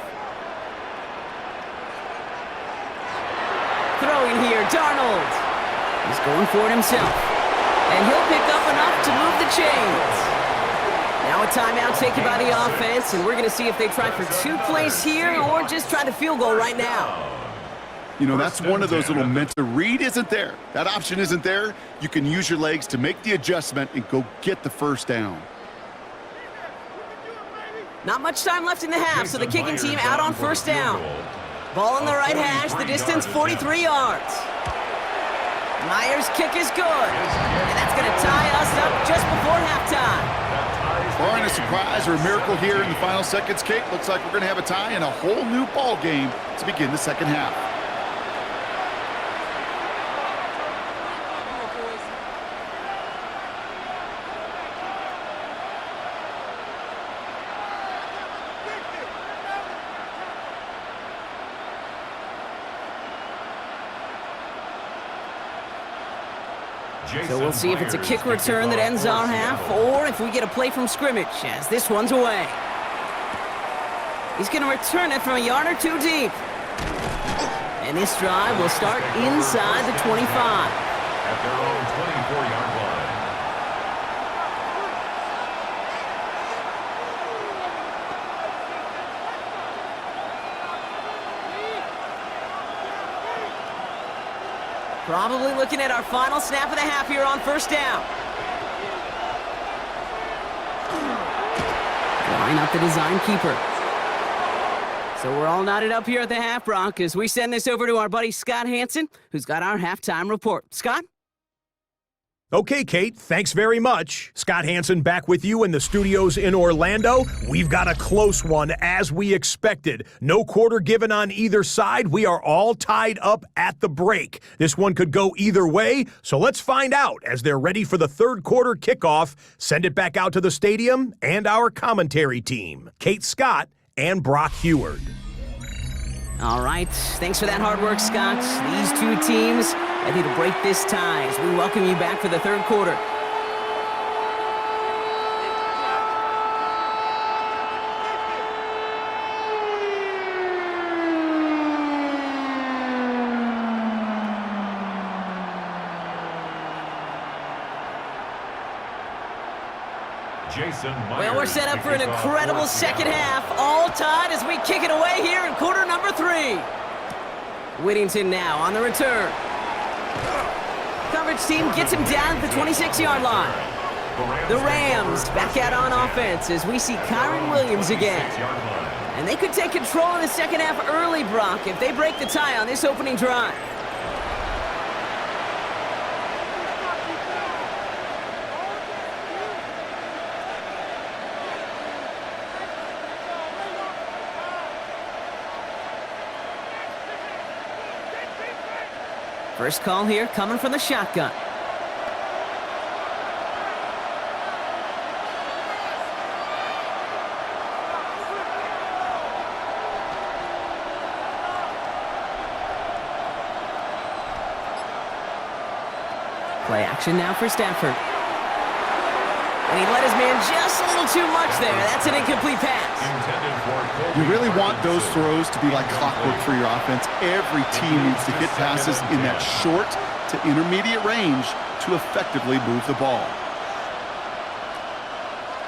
Throwing here, Darnold. He's going for it himself. And he'll pick up enough to move the chains. Now a timeout taken by the offense, and we're going to see if they try for 2 plays here or just try the field goal right now. You know, that's one of those little mental read isn't there. That option isn't there. You can use your legs to make the adjustment and go get the 1st down. Not much time left in the half, so the kicking team out on 1st down. Ball in the right hash, the distance 43 yards. Myers' kick is good, and that's going to tie us up just before halftime. Barring a surprise or a miracle here in the final seconds, Kate, looks like we're going to have a tie and a whole new ball game to begin the 2nd half. So we'll see if it's a kick return that ends our half, or if we get a play from scrimmage, as this one's away. He's going to return it from a yard or 2 deep. And this drive will start inside the 25. At their own 24-yard line. Probably looking at our final snap of the half here on 1st down. Line up the design keeper. So we're all knotted up here at the half, Brock, as we send this over to our buddy Scott Hansen, who's got our halftime report. Scott? Okay, Kate, thanks very much. Scott Hansen back with you in the studios in Orlando. We've got a close one, as we expected. No quarter given on either side. We are all tied up at the break. This one could go either way, so let's find out as they're ready for the 3rd quarter kickoff. Send it back out to the stadium and our commentary team, Kate Scott and Brock Heward. All right, thanks for that hard work, Scott. These 2 teams ready to break this tie as we welcome you back for the 3rd quarter. Well, we're set up for an incredible 2nd half, all tied as we kick it away here in quarter number 3. Whittington now on the return. Coverage team gets him down at the 26-yard line. The Rams back out on offense as we see Kyron Williams again. And they could take control in the 2nd half early, Brock, if they break the tie on this opening drive. First call here coming from the shotgun. Play action now for Stafford. And he let his man just a little too much there. That's an incomplete pass. You really want those throws to be like clockwork for your offense. Every team needs to hit passes in that short to intermediate range to effectively move the ball.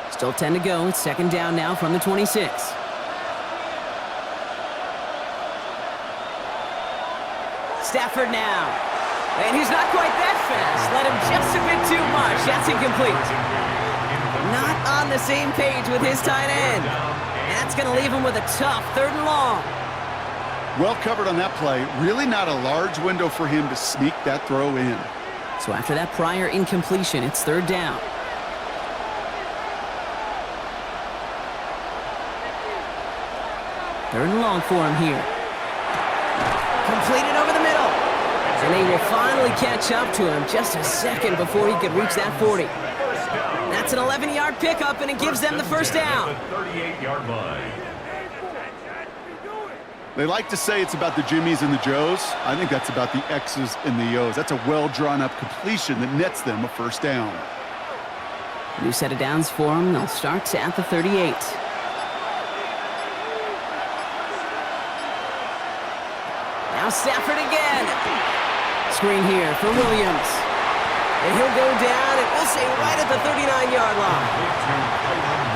Still 10 to go. It's 2nd down now from the 26. Stafford now. And he's not quite that fast. Let him just a bit too much. That's incomplete. Not on the same page with his tight end. And that's going to leave him with a tough 3rd and long. Well covered on that play. Really not a large window for him to sneak that throw in. So after that prior incompletion, it's third down. Third and long for him here. Completed over the middle. And they will finally catch up to him just a second before he could reach that 40. That's an 11-yard pickup, and it gives them the first down. 38-yard line. They like to say it's about the Jimmies and the Joes. I think that's about the X's and the O's. That's a well-drawn-up completion that nets them a first down. New set of downs for them. They'll start at the 38. Now Stafford again. Screen here for Williams. And he'll go down, and we'll say right at the 39-yard line.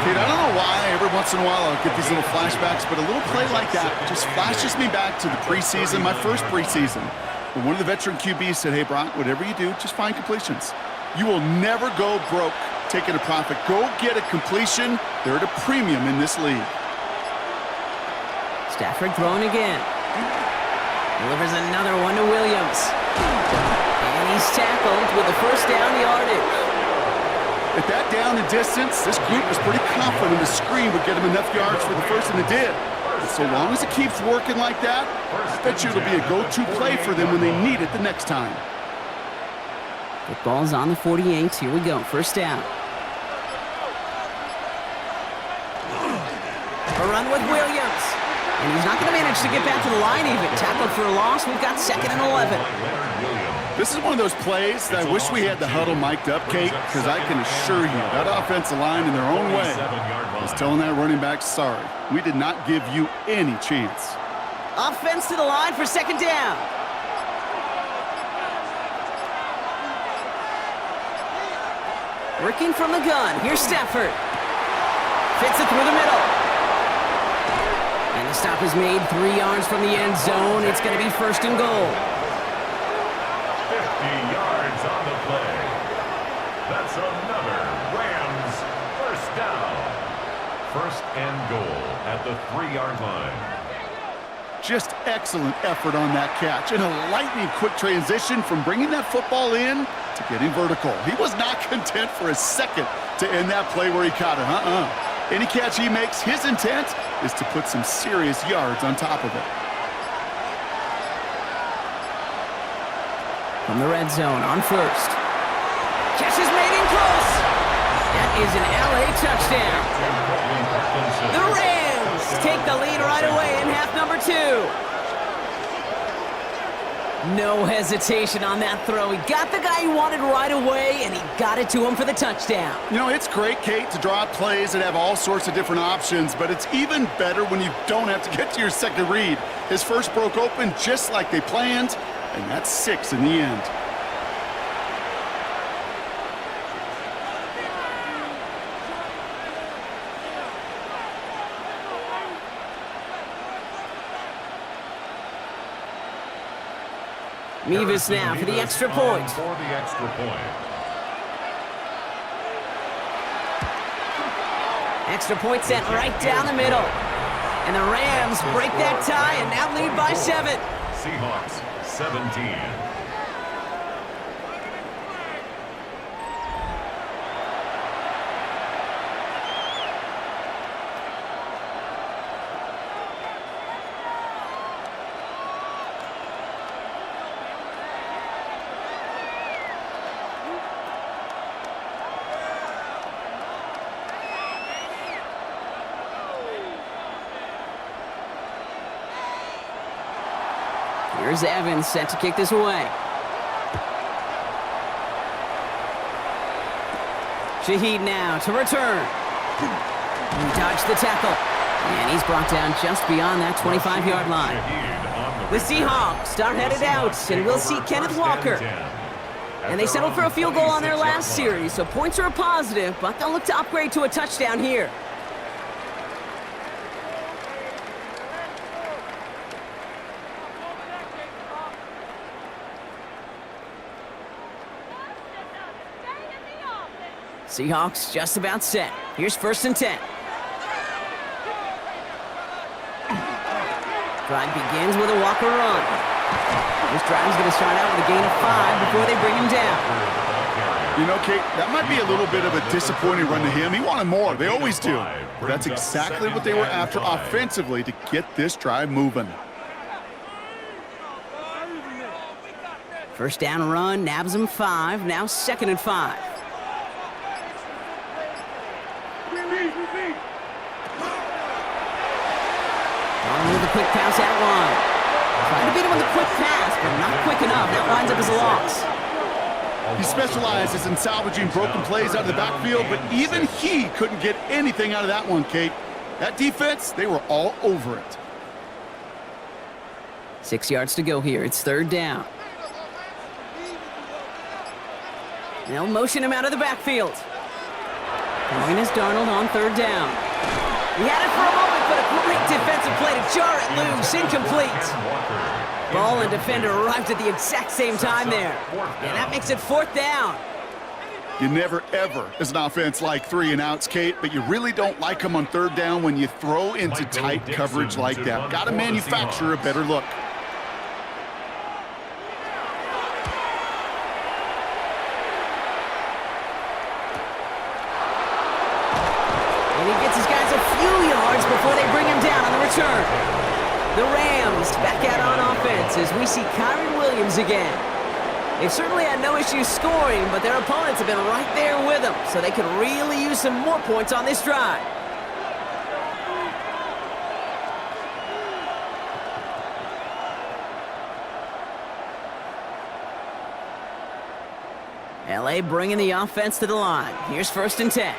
Kid, I don't know why every once in a while I'll get these little flashbacks, but a little play like that just flashes me back to the preseason, my first preseason. When one of the veteran QBs said, hey, Brock, whatever you do, just find completions. You will never go broke taking a profit. Go get a completion. They're at a premium in this league. Stafford throwing again. Delivers another one to Williams. And he's tackled with the first down yardage. At that down and distance, this group was pretty confident the screen would get him enough yards for the first, and it did. And so long as it keeps working like that, I bet you it'll be a go-to play for them when they need it the next time. Football's on the 48. Here we go. First down. A run with Williams. And he's not going to manage to get back to the line even. Tackled for a loss. We've got second and 11. This is one of those plays that I wish we had the huddle mic'd up, Kate, because I can assure you that offensive line in their own way is telling that running back, sorry, we did not give you any chance. Offense to the line for second down. Working from the gun. Here's Stafford. Fits it through the middle. And the stop is made 3 yards from the end zone. It's going to be first and goal. 50 yards on the play. That's another Rams first down. First and goal at the 3-yard line. Just excellent effort on that catch and a lightning quick transition from bringing that football in to getting vertical. He was not content for a second to end that play where he caught it. Any catch he makes, his intent is to put some serious yards on top of it. From the red zone on first. Catch is made in close. That is an LA touchdown. The Rams take the lead right away in half number 2. No hesitation on that throw. He got the guy he wanted right away, and he got it to him for the touchdown. You know, it's great, Kate, to draw up plays that have all sorts of different options, but it's even better when you don't have to get to your second read. His first broke open just like they planned, and that's 6 in the end. Mevis now for the extra point. For the extra point. Extra point sent right down the middle. And the Rams break that tie and now lead by 7. Seahawks 17. Here's Evans set to kick this away. Shaheed now to return. He dodged the tackle. And he's brought down just beyond that 25-yard line. The Seahawks are headed out, and we'll see Kenneth Walker. And they settled for a field goal on their last series, so points are a positive, but they'll look to upgrade to a touchdown here. Seahawks just about set. Here's first and 10. Drive begins with a walker run. This drive's going to start out with a gain of 5 before they bring him down. You know, Kate, that might be a little bit of a disappointing run to him. He wanted more. They always do. But that's exactly what they were after offensively to get this drive moving. First down run, nabs him 5. Now 2nd and 5. On with a quick pass out wide. Trying to beat him with a quick pass, but not quick enough. That winds up as a loss. He specializes in salvaging broken plays out of the backfield, but even he couldn't get anything out of that one, Kate. That defense, they were all over it. 6 yards to go here. It's 3rd down. They'll motion him out of the backfield. Going is Darnold on 3rd down. He had it for a moment, but a great defensive play to jar it loose. Incomplete. Ball and defender arrived at the exact same time there. And that makes it 4th down. You never, ever, as an offense, like 3 and outs, Kate, but you really don't like them on 3rd down when you throw into tight coverage like that. Got to manufacture a better look. And he gets his guys a few yards before they bring him down on the return. The Rams back out on offense as we see Kyron Williams again. They've certainly had no issues scoring, but their opponents have been right there with them, so they could really use some more points on this drive. LA bringing the offense to the line. Here's 1st and 10.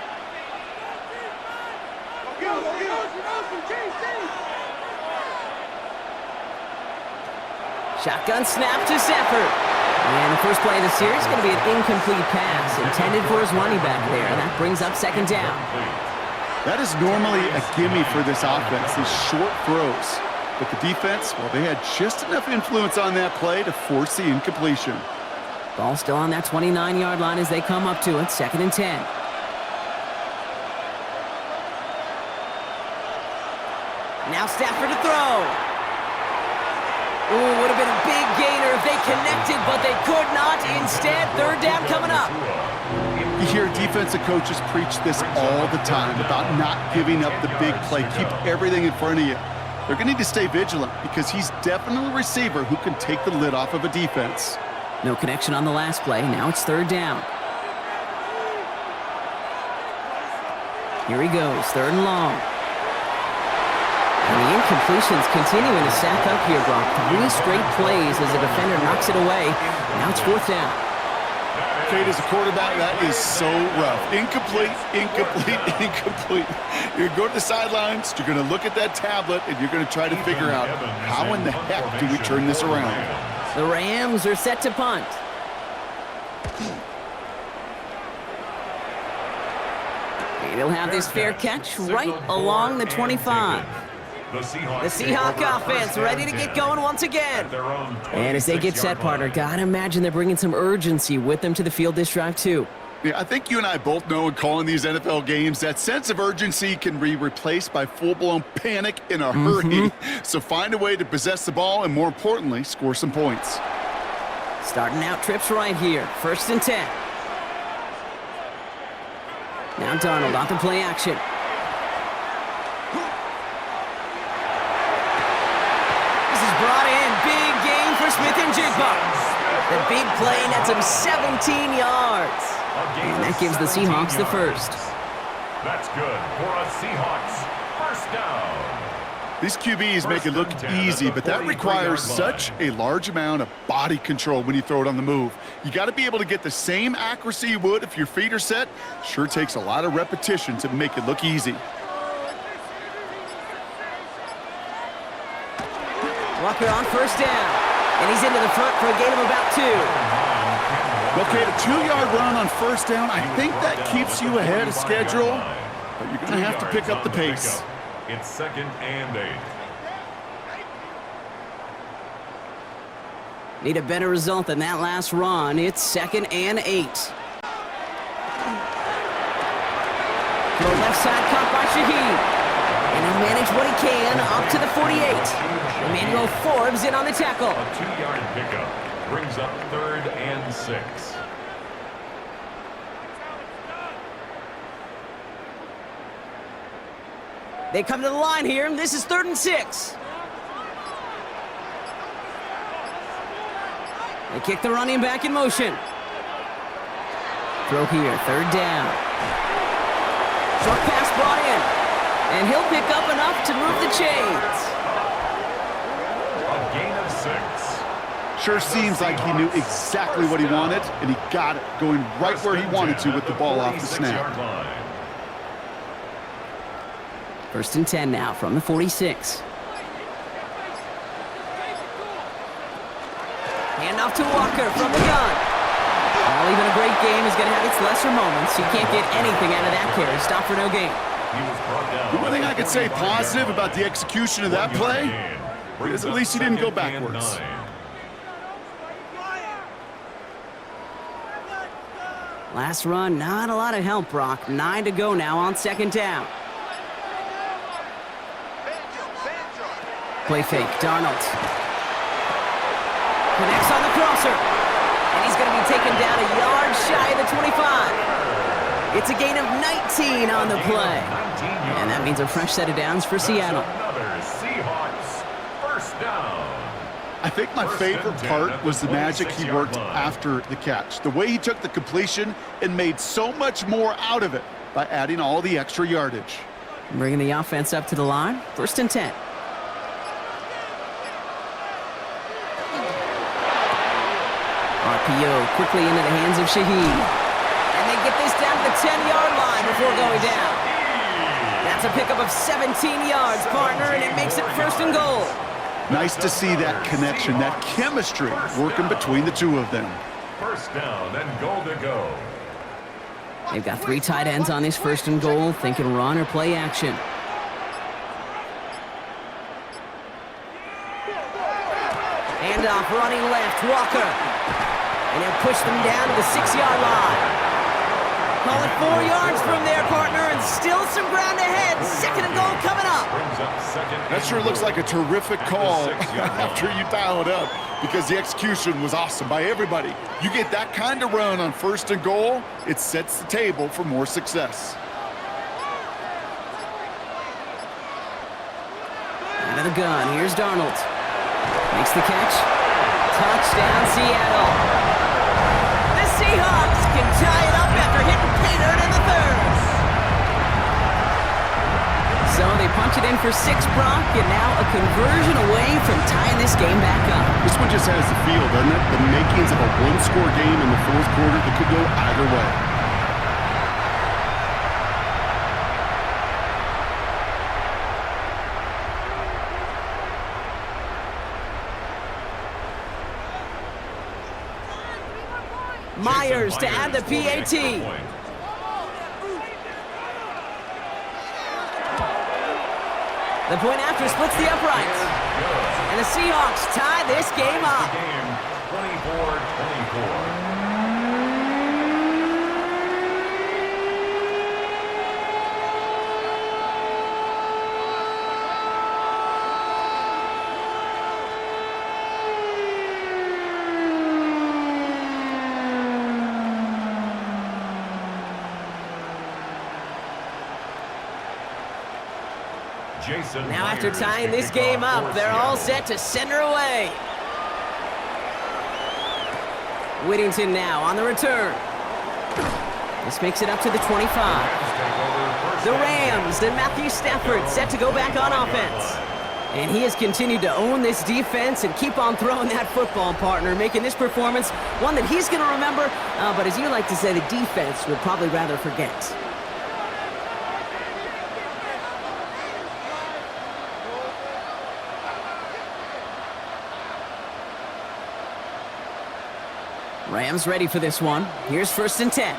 Shotgun snap to Sanford. And the first play of the series is going to be an incomplete pass intended for his running back there. And that brings up 2nd down. That is normally a gimme for this offense, these short throws. But the defense, well, they had just enough influence on that play to force the incompletion. Ball still on that 29-yard line as they come up to it. 2nd and 10. Now Stafford to throw. Ooh, would have been a big gainer if they connected, but they could not. Instead, 3rd down coming up. You hear defensive coaches preach this all the time about not giving up the big play. Keep everything in front of you. They're going to need to stay vigilant because he's definitely a receiver who can take the lid off of a defense. No connection on the last play. Now it's 3rd down. Here he goes, 3rd and long. And the incompletions continuing to stack up here, Brock. 3 straight plays as the defender knocks it away. Now it's 4th down. Kate, as a quarterback, that is so rough. Incomplete, incomplete, incomplete. You're going to go to the sidelines, you're going to look at that tablet, and you're going to try to figure out how in the heck do we turn this around. The Rams are set to punt. They'll have this fair catch right along the 25. The Seahawk offense ready to get going once again. And as they get set, partner, gotta imagine they're bringing some urgency with them to the field this drive, too. Yeah, I think you and I both know in calling these NFL games that sense of urgency can be replaced by full-blown panic in a hurry. So find a way to possess the ball and, more importantly, score some points. Starting out trips right here. 1st and 10. Now Darnold off the play action. This is brought in. Big gain for Smith-Njigba. The big play nets him 17 yards. And that gives the Seahawks the first. That's good for a Seahawks first down. These QBs make it look easy, but that requires such a large amount of body control when you throw it on the move. You got to be able to get the same accuracy you would if your feet are set. Sure takes a lot of repetition to make it look easy. Walker on 1st down. And he's into the front for a gain of about 2. Okay, a 2-yard run on 1st down. I think that keeps you ahead of schedule, but you're going to have to pick up the pace. It's 2nd and 8. Need a better result than that last run. It's 2nd and 8. Throw left side, caught by Shaheed. And he'll manage what he can up to the 48. Emmanuel Forbes in on the tackle. A 2-yard pickup brings up 3rd and 6. They come to the line here, and this is 3rd and 6. They kick the running back in motion. Throw here, 3rd down. Short pass brought in, and he'll pick up enough to move the chains. A gain of 6. Sure seems like he knew exactly what he wanted, and he got it, going right where he wanted to with the ball off the snap. 1st and 10 now from the 46. Handoff to Walker from the gun. Well, even a great game is going to have its lesser moments. You can't get anything out of that carry. Stop for no gain. The one thing I could say positive about the execution of that play is at least he didn't go backwards. Last run, not a lot of help, Brock. 9 to go now on 2nd down. Play fake, Darnold. Connects on the crosser. And he's going to be taken down a yard shy of the 25. It's a gain of 19 on the play. And that means a fresh set of downs for Seattle. Another Seahawks 1st down. I think my favorite part was the magic he worked after the catch. The way he took the completion and made so much more out of it by adding all the extra yardage. Bringing the offense up to the line. 1st and 10. RPO quickly into the hands of Shaheed. And they get this down to the 10-yard line before going down. That's a pickup of 17 yards, partner, and it makes it 1st and goal. Nice to see that connection, that chemistry working between the two of them. 1st down and goal to go. They've got 3 tight ends on this 1st and goal, thinking run or play action. Handoff running left, Walker. And he'll push them down to the 6-yard line. Call it 4 yards from there, partner, and still some ground ahead. 2nd and goal coming up. That sure looks like a terrific call after you dial it up, because the execution was awesome by everybody. You get that kind of run on 1st and goal, it sets the table for more success. Out of the gun, here's Darnold. Makes the catch. Touchdown, Seattle. The Seahawks can tie it up after hitting pay dirt in the 3rd. So they punch it in for 6, Brock, and now a conversion away from tying this game back up. This one just has the feel, doesn't it? The makings of a one-score game in the 4th quarter that could go either way. Myers to add the PAT. The point after splits the uprights. And the Seahawks tie this game up. 24-24. Now after tying this game up, they're all set to send her away. Whittington now on the return. This makes it up to the 25. The Rams and Matthew Stafford set to go back on offense. And he has continued to own this defense and keep on throwing that football, partner, making this performance one that he's going to remember, but as you like to say, the defense would probably rather forget. Rams ready for this one. Here's 1st and 10.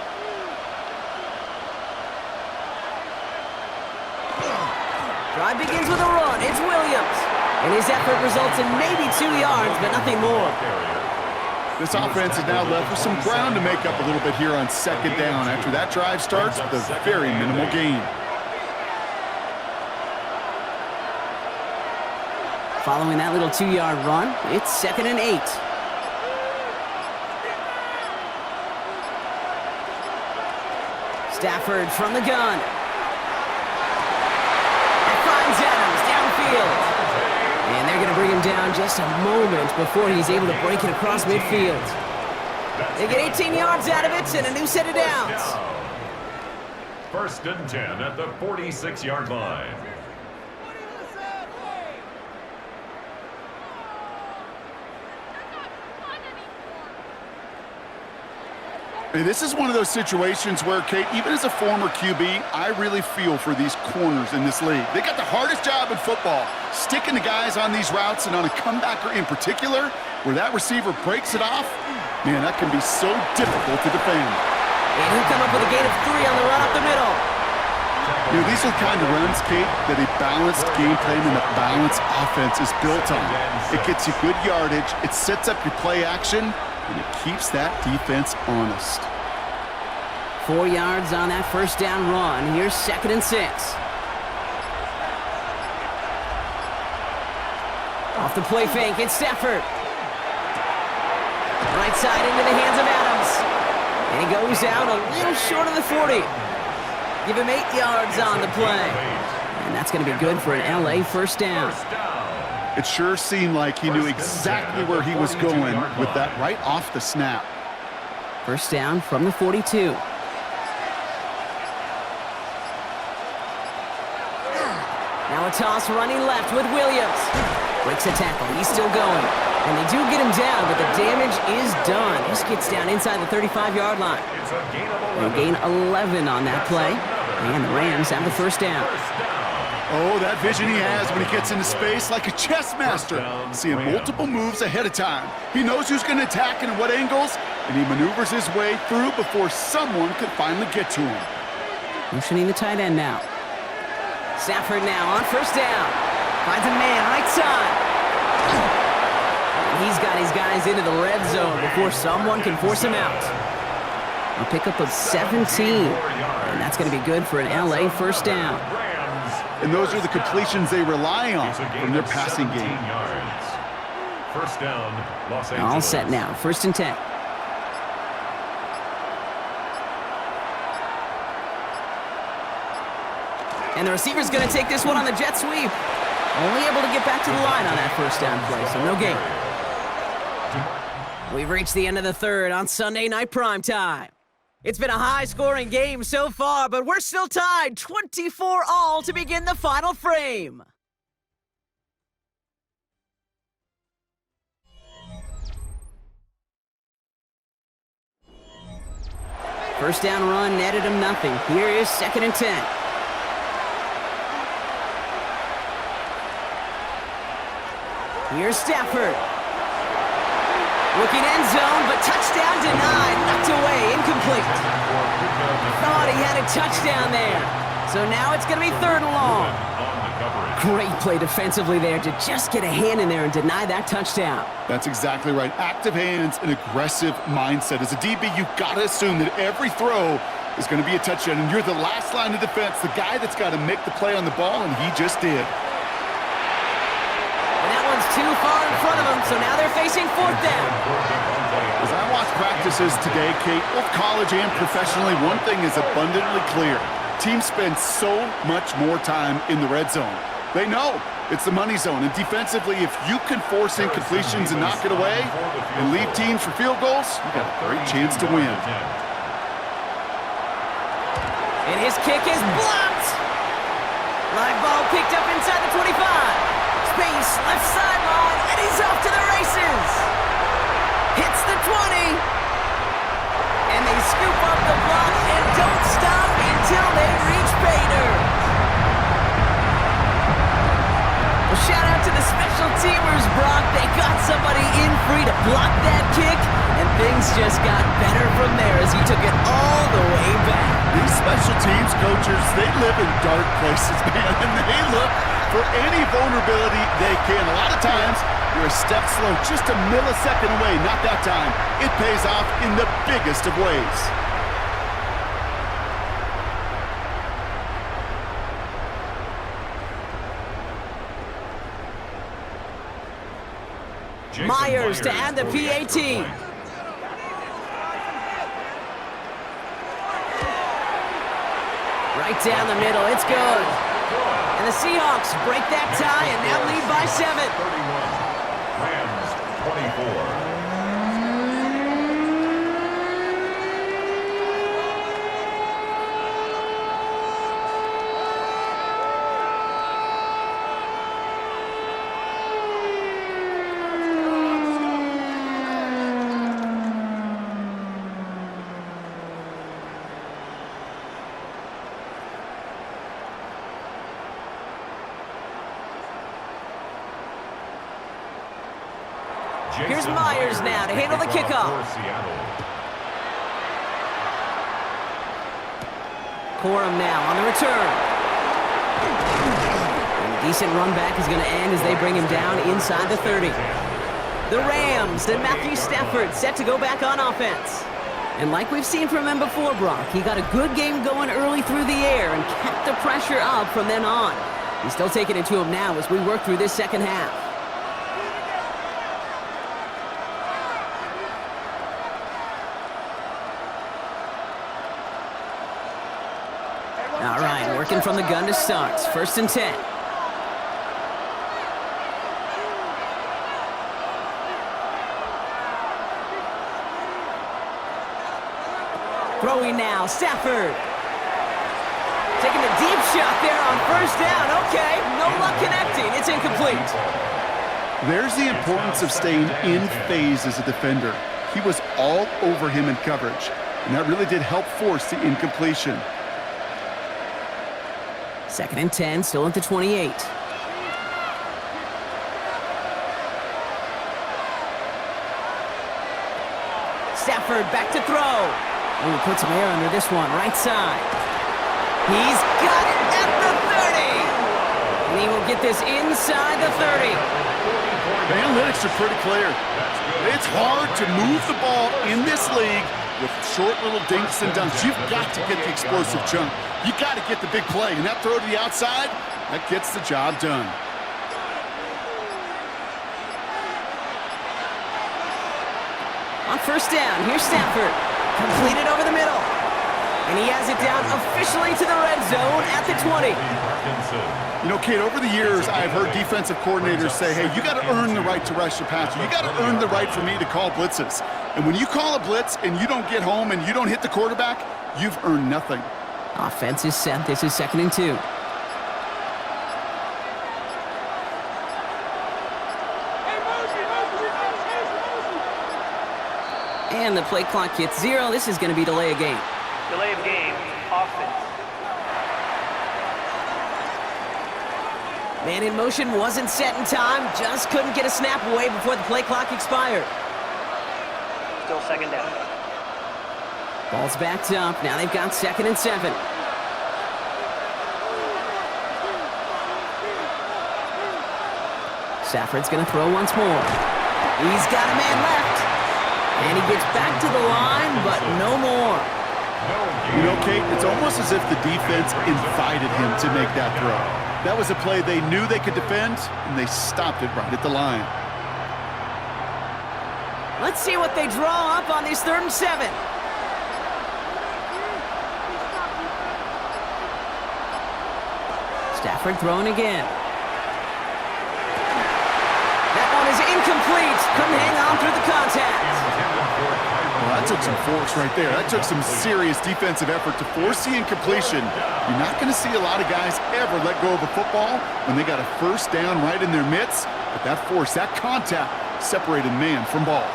Drive begins with a run. It's Williams. And his effort results in maybe 2 yards, but nothing more. This offense is now left with some ground to make up a little bit here on 2nd down after that drive starts with a very minimal gain. Following that little 2-yard run, it's 2nd and 8. Stafford from the gun. That finds Adams downfield. And they're going to bring him down just a moment before he's able to break it across midfield. They get 18 yards out of it and a new set of downs. 1st and 10 at the 46-yard line. This is one of those situations where, Kate, even as a former QB, I really feel for these corners in this league. They got the hardest job in football, sticking the guys on these routes and on a comebacker in particular, where that receiver breaks it off. Man, that can be so difficult to defend. And he'll come up with a gain of 3 on the run up the middle. You know, these are the kind of runs, Kate, that a balanced game plan and a balanced offense is built on. It gets you good yardage, it sets up your play action, and it keeps that defense honest. 4 yards on that 1st down run. Here's 2nd and 6. Off the play fake, it's Stafford. Right side into the hands of Adams. And he goes out a little short of the 40. Give him 8 yards on the play. And that's going to be good for an LA 1st down. It sure seemed like he knew exactly where he was going with that right off the snap. 1st down from the 42. Now a toss running left with Williams. Breaks a tackle. He's still going. And they do get him down, but the damage is done. This gets down inside the 35-yard line. They gain 11 on that play. And the Rams have the 1st down. Oh, that vision he has when he gets into space like a chess master. Seeing multiple moves ahead of time. He knows who's going to attack and at what angles, and he maneuvers his way through before someone can finally get to him. Motioning the tight end now. Stafford now on 1st down. Finds a man right side. And he's got his guys into the red zone before someone can force him out. A pickup of 17. And that's going to be good for an LA 1st down. And those are the completions they rely on from their passing game. 1st down, Los Angeles. All set now, 1st and 10. And the receiver's going to take this one on the jet sweep. Only able to get back to the line on that 1st down play, so no gain. We've reached the end of the 3rd on Sunday Night Primetime. It's been a high-scoring game so far, but we're still tied 24-all to begin the final frame. First down run netted him nothing. Here is 2nd and 10. Here's Stafford. Looking end zone, but touchdown denied. Knocked away, incomplete. Thought he had a touchdown there. So now it's going to be 3rd and long. Great play defensively there to just get a hand in there and deny that touchdown. That's exactly right. Active hands and aggressive mindset. As a DB, you've got to assume that every throw is going to be a touchdown, and you're the last line of defense, the guy that's got to make the play on the ball, and he just did. And that one's too far in front of them, so now they're facing 4th down. As I watch practices today, Kate, both college and professionally, one thing is abundantly clear. Teams spend so much more time in the red zone. They know it's the money zone, and defensively, if you can force incompletions and knock it away and leave teams for field goals, you've got a great chance to win. And his kick is blocked. Live ball picked up inside the 25. Space, left sideline, and he's off to the races. Hits the 20. And they scoop up the block and don't stop until they reach pay dirt. Well, shout out to the special teamers, Brock. They got somebody in free to block that kick, and things just got better from there as he took it all the way back. These special teams coaches, they live in dark places, man, and they look for any vulnerability they can. A lot of times, you're a step slow, just a millisecond away. Not that time. It pays off in the biggest of ways. Myers to add the PAT. Right down the middle, it's good. And the Seahawks break that tie and now lead by 7. 31, Rams 24. Here's Myers now to handle the kickoff. Corum now on the return. And a decent run back is going to end as they bring him down inside the 30. The Rams and Matthew Stafford set to go back on offense. And like we've seen from him before, Brock, he got a good game going early through the air and kept the pressure up from then on. He's still taking it to him now as we work through this second half. All right, working from the gun to start. 1st and 10. Throwing now, Stafford. Taking a deep shot there on 1st down. Okay, no luck connecting. It's incomplete. There's the importance of staying in phase as a defender. He was all over him in coverage, and that really did help force the incompletion. 2nd and 10, still at the 28. Stafford back to throw. Ooh, put some air under this one, right side. He's got it at the 30. And he will get this inside the 30. The analytics are pretty clear. It's hard to move the ball in this league with short little dinks and dunks. You've got to get the explosive chunk. You got to get the big play. And that throw to the outside, that gets the job done. On 1st down, here's Stafford. Completed over the middle. And he has it down officially to the red zone at the 20. You know, Kate, over the years, I've heard defensive coordinators say, hey, you got to earn the right to rush the passer. You got to earn the right for me to call blitzes. And when you call a blitz and you don't get home and you don't hit the quarterback, you've earned nothing. Offense is set. This is 2nd and 2. And the play clock hits 0. This is going to be delay of game. Delay of game, offense. Man in motion wasn't set in time. Just couldn't get a snap away before the play clock expired. Still 2nd down. Ball's backed up. Now they've got 2nd and 7. Stafford's going to throw once more. He's got a man left. And he gets back to the line, but no more. You know, Kate, it's almost as if the defense invited him to make that throw. That was a play they knew they could defend, and they stopped it right at the line. Let's see what they draw up on this 3rd and 7. Stafford throwing again. That one is incomplete. Couldn't hang on through the contact. Well, that took some force right there. That took some serious defensive effort to force the incompletion. You're not going to see a lot of guys ever let go of a football when they got a 1st down right in their midst. But that force, that contact, separated man from ball.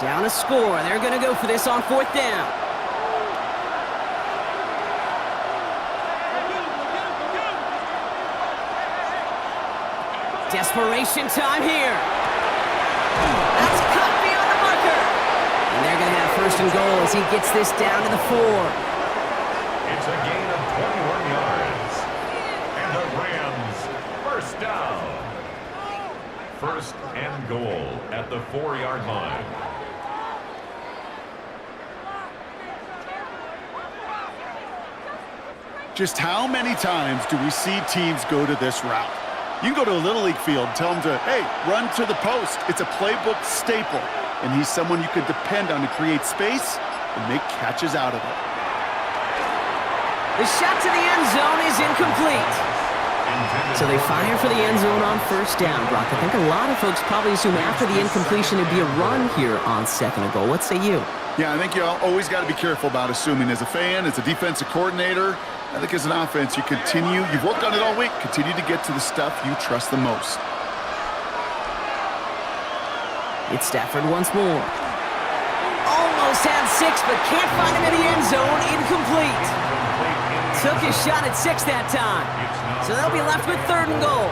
Down a score. They're going to go for this on 4th down. Desperation time here. That's cut beyond the marker. And they're going to have 1st and goal as he gets this down to the 4. It's a gain of 21 yards. And the Rams, 1st down. 1st and goal at the 4-yard line. Just how many times do we see teams go to this route? You can go to a Little League field and tell him to, hey, run to the post. It's a playbook staple, and he's someone you could depend on to create space and make catches out of it. The shot to the end zone is incomplete. So they fire for the end zone on first down, Brock. I think a lot of folks probably assume after the incompletion it'd be a run here on second and goal. What say you? Yeah, I think you always got to be careful about assuming. As a fan, as a defensive coordinator, I think as an offense, you've worked on it all week, continue to get to the stuff you trust the most. It's Stafford once more. Almost had 6, but can't find him in the end zone. Incomplete. Took his shot at 6 that time. So they'll be left with third and goal.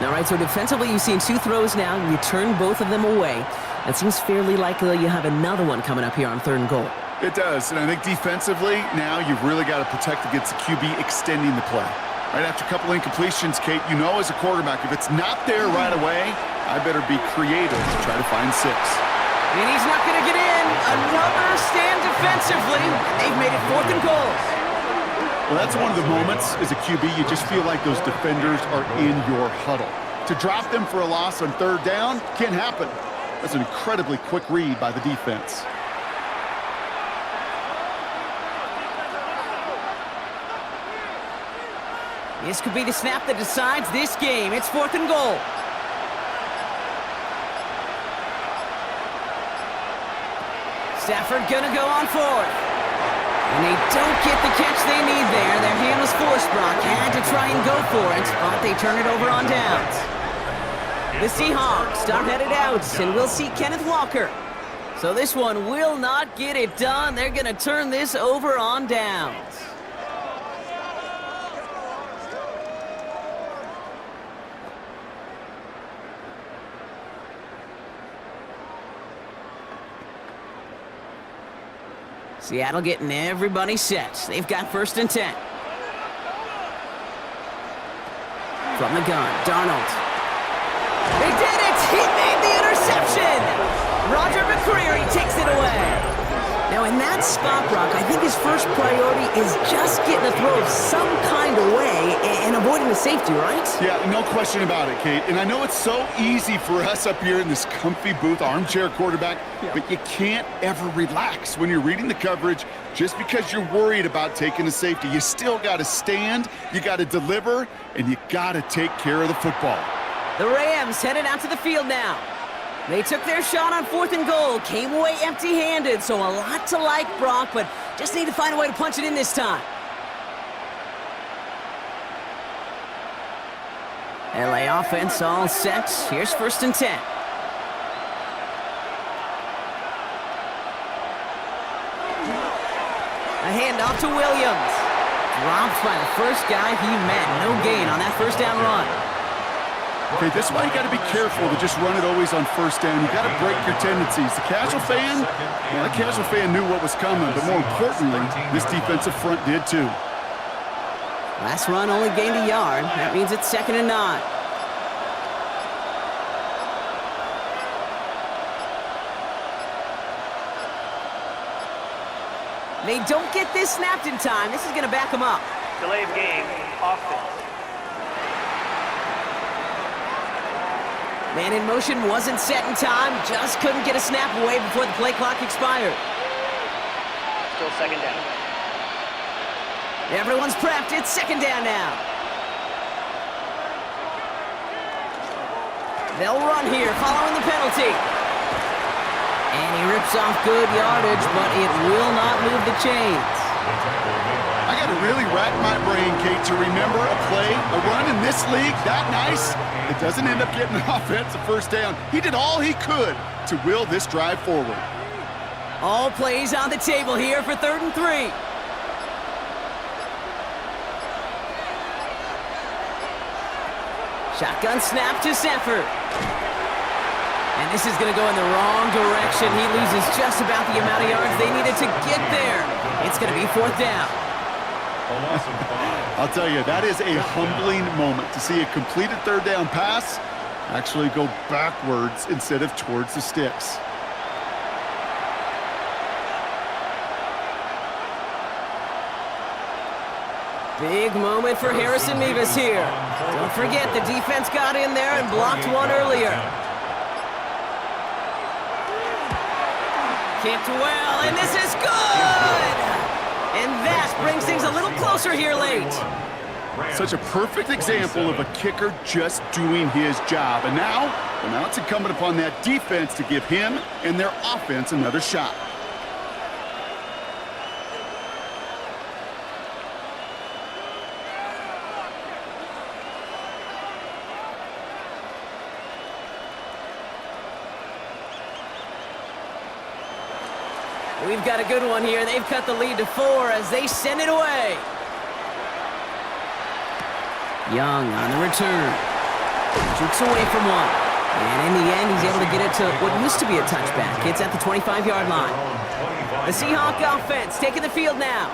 All right, so defensively you've seen 2 throws now. You turn both of them away. It seems fairly likely you have another one coming up here on third and goal. It does, and I think defensively, now you've really got to protect against the QB extending the play. Right after a couple incompletions, Kate, you know as a quarterback, if it's not there right away, I better be creative to try to find 6. And he's not going to get in. Another stand defensively. They've made it fourth and goal. Well, that's one of the moments as a QB, you just feel like those defenders are in your huddle. To drop them for a loss on third down can't happen. That's an incredibly quick read by the defense. This could be the snap that decides this game. It's fourth and goal. Stafford gonna go on fourth. And they don't get the catch they need there. Their hand was forced, Brock. Had to try and go for it, but they turn it over on downs. The Seahawks are headed out, and we'll see Kenneth Walker. So this one will not get it done. They're gonna turn this over on downs. Seattle getting everybody set. They've got first and 10. From the gun, Darnold. They did it! He made the interception! Roger McCreary takes it away. Now in that spot, Brock, I think his first priority is just getting a throw of some kind of way and avoiding the safety, right? Yeah, no question about it, Kate. And I know it's so easy for us up here in this comfy booth, armchair quarterback, but you can't ever relax when you're reading the coverage just because you're worried about taking a safety. You still got to stand, you got to deliver, and you got to take care of the football. The Rams headed out to the field now. They took their shot on fourth and goal, came away empty-handed, so a lot to like, Brock, but just need to find a way to punch it in this time. LA offense all set. Here's first and 10. A handoff to Williams. Dropped by the first guy he met. No gain on that first down run. Okay, this is why you got to be careful to just run it always on first down. You got to break your tendencies. The casual fan, well, the casual fan knew what was coming, but more importantly, this defensive front did too. Last run only gained a yard. That means it's second and 9. They don't get this snapped in time. This is going to back them up. Delay of game, offense. Man in motion wasn't set in time. Just couldn't get a snap away before the play clock expired. Still second down. Everyone's prepped. It's second down now. They'll run here following the penalty. And he rips off good yardage, but it will not move the chains. I got to really rack my brain, Kate, to remember a play, a run in this league that nice. It doesn't end up getting an offensive first down. He did all he could to will this drive forward. All plays on the table here for third and 3. Shotgun snap to Stafford. And this is going to go in the wrong direction. He loses just about the amount of yards they needed to get there. It's going to be fourth down. I'll tell you, that is a humbling moment to see a completed third down pass actually go backwards instead of towards the sticks. Big moment for Harrison Mevis here. Don't forget, the defense got in there and blocked one earlier. Kicked well, and this is good! And that brings things a little closer here late. Such a perfect example of a kicker just doing his job. And now it's incumbent upon that defense to give him and their offense another shot. We've got a good one here. They've cut the lead to 4 as they send it away. Young on the return. Jukes away from one. And in the end, he's able to get it to what used to be a touchback. It's at the 25-yard line. The Seahawk offense taking the field now.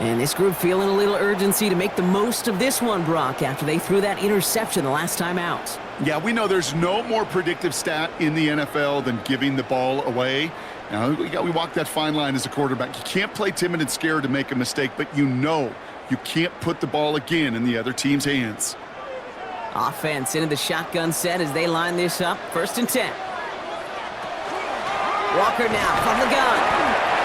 And this group feeling a little urgency to make the most of this one, Brock, after they threw that interception the last time out. Yeah, we know there's no more predictive stat in the NFL than giving the ball away. Now, we walk that fine line as a quarterback. You can't play timid and scared to make a mistake, but you know you can't put the ball again in the other team's hands. Offense into the shotgun set as they line this up. 1st and 10. Walker now from the gun.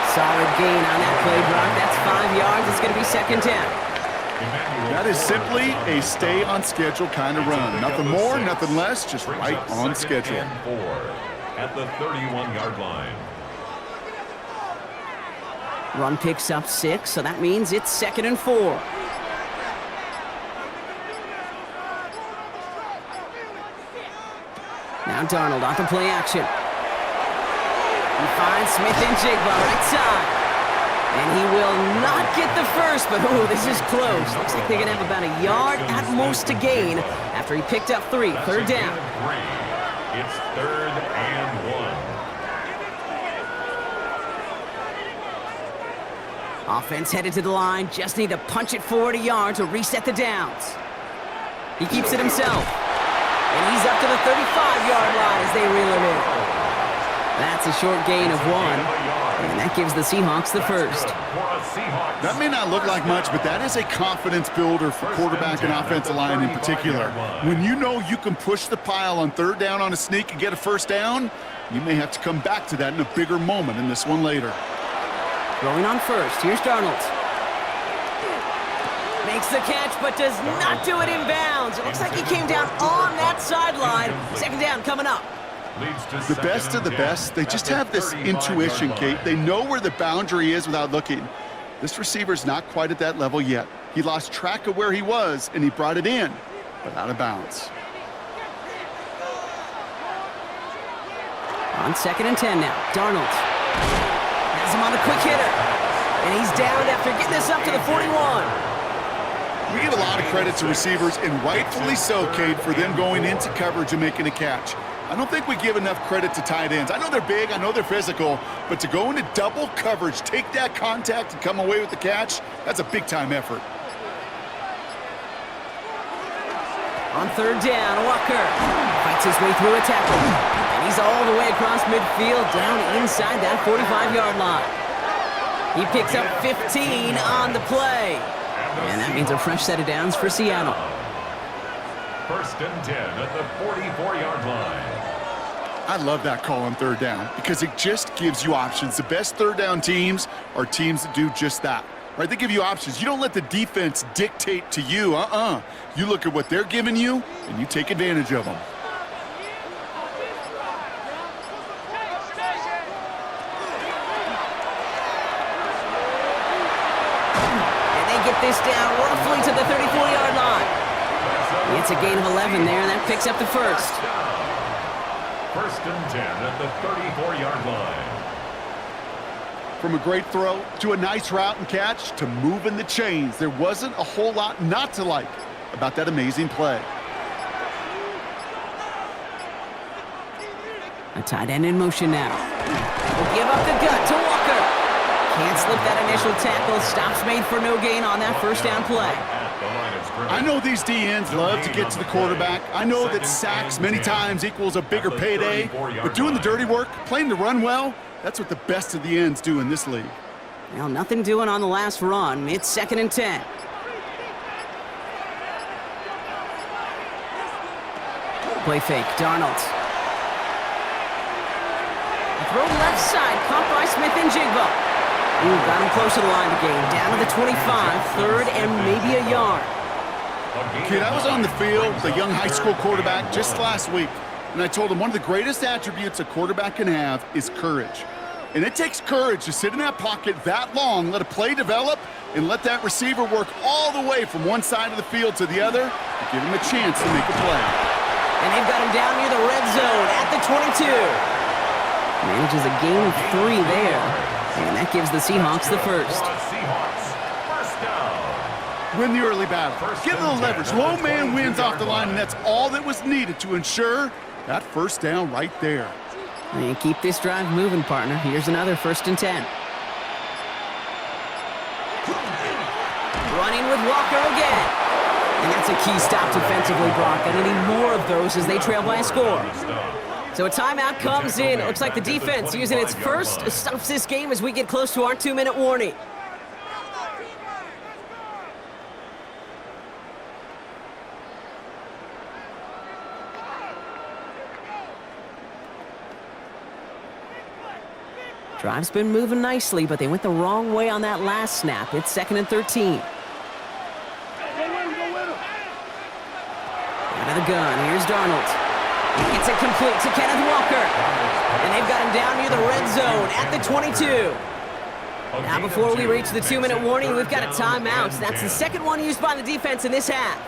Solid gain on that play, Brock. That's 5 yards. It's going to be 2nd down. That is simply a stay on schedule kind of run. Nothing more, nothing less, just right on schedule. At the 31-yard line. Run picks up 6, so that means it's 2nd and 4. Now Darnold off the play action. He finds Smith-Njigba right side. And he will not get the first, but oh, this is close. Looks like they're going to have about a yard at most to gain after he picked up 3. 3rd down. It's 3rd and 1. Offense headed to the line. Just need to punch it forward a yard to reset the downs. He keeps it himself. And he's up to the 35-yard line as they reel him in. That's a short gain of 1. And that gives the Seahawks the first. That may not look like much, but that is a confidence builder for quarterback and offensive line in particular. When you know you can push the pile on 3rd down on a sneak and get a 1st down, you may have to come back to that in a bigger moment in this one later. Going on 1st. Here's Darnold. Makes the catch, but does not do it in bounds. It looks like he came down on that sideline. 2nd down coming up. The best of the best, they just have this intuition, Kate. They know where the boundary is without looking. This receiver's not quite at that level yet. He lost track of where he was, and he brought it in, but out of bounds. On 2nd and 10 now, Darnold has him on the quick hitter. And he's down after getting this up to the 41. We give a lot of credit to receivers, and rightfully so, Kate, for them going into coverage and making a catch. I don't think we give enough credit to tight ends. I know they're big, I know they're physical, but to go into double coverage, take that contact, and come away with the catch, that's a big-time effort. On 3rd down, Walker fights his way through a tackle. And he's all the way across midfield, down inside that 45-yard line. He picks up 15 on the play. And that means a fresh set of downs for Seattle. 1st and 10 at the 44-yard line. I love that call on 3rd down because it just gives you options. The best 3rd down teams are teams that do just that. Right? They give you options. You don't let the defense dictate to you. You look at what they're giving you, and you take advantage of them. And they get this down roughly to the 34-yard line. It's a gain of 11 there, and that picks up the 1st. 1st and 10 at the 34-yard line. From a great throw to a nice route and catch to moving the chains, there wasn't a whole lot not to like about that amazing play. A tight end in motion now. Will give up the gut to Walker. Can't slip that initial tackle. Stops made for no gain on that 1st down play. I know these DNs love to get to the quarterback. I know that sacks many times equals a bigger payday, but doing the dirty work, playing the run well, that's what the best of the ends do in this league. Well, nothing doing on the last run. It's 2nd and 10. Play fake, Darnold. Throw left side, caught by Smith-Njigba. Ooh, got him close to the line of the game. Down to the 25, third and maybe a yard. Kid, I was on the field, the young high school quarterback, just last week, and I told him one of the greatest attributes a quarterback can have is courage. And it takes courage to sit in that pocket that long, let a play develop, and let that receiver work all the way from one side of the field to the other to give him a chance to make a play. And they've got him down near the red zone at the 22. Manages a gain of 3 there. And that gives the Seahawks the first. Win the early battle. Get a little leverage. Low man wins off the line, and that's all that was needed to ensure that first down right there. And keep this drive moving, partner. Here's another 1st and 10. Running with Walker again. And that's a key stop defensively, Brock. And any more of those as they trail by a score. So a timeout comes in. It looks like the defense using its first stops this game as we get close to our 2-minute warning. Drive's been moving nicely, but they went the wrong way on that last snap. It's 2nd and 13. Out of the gun, here's Darnold. He gets it complete to Kenneth Walker. And they've got him down near the red zone at the 22. Now before we reach the 2-minute warning, we've got a timeout. That's the second one used by the defense in this half.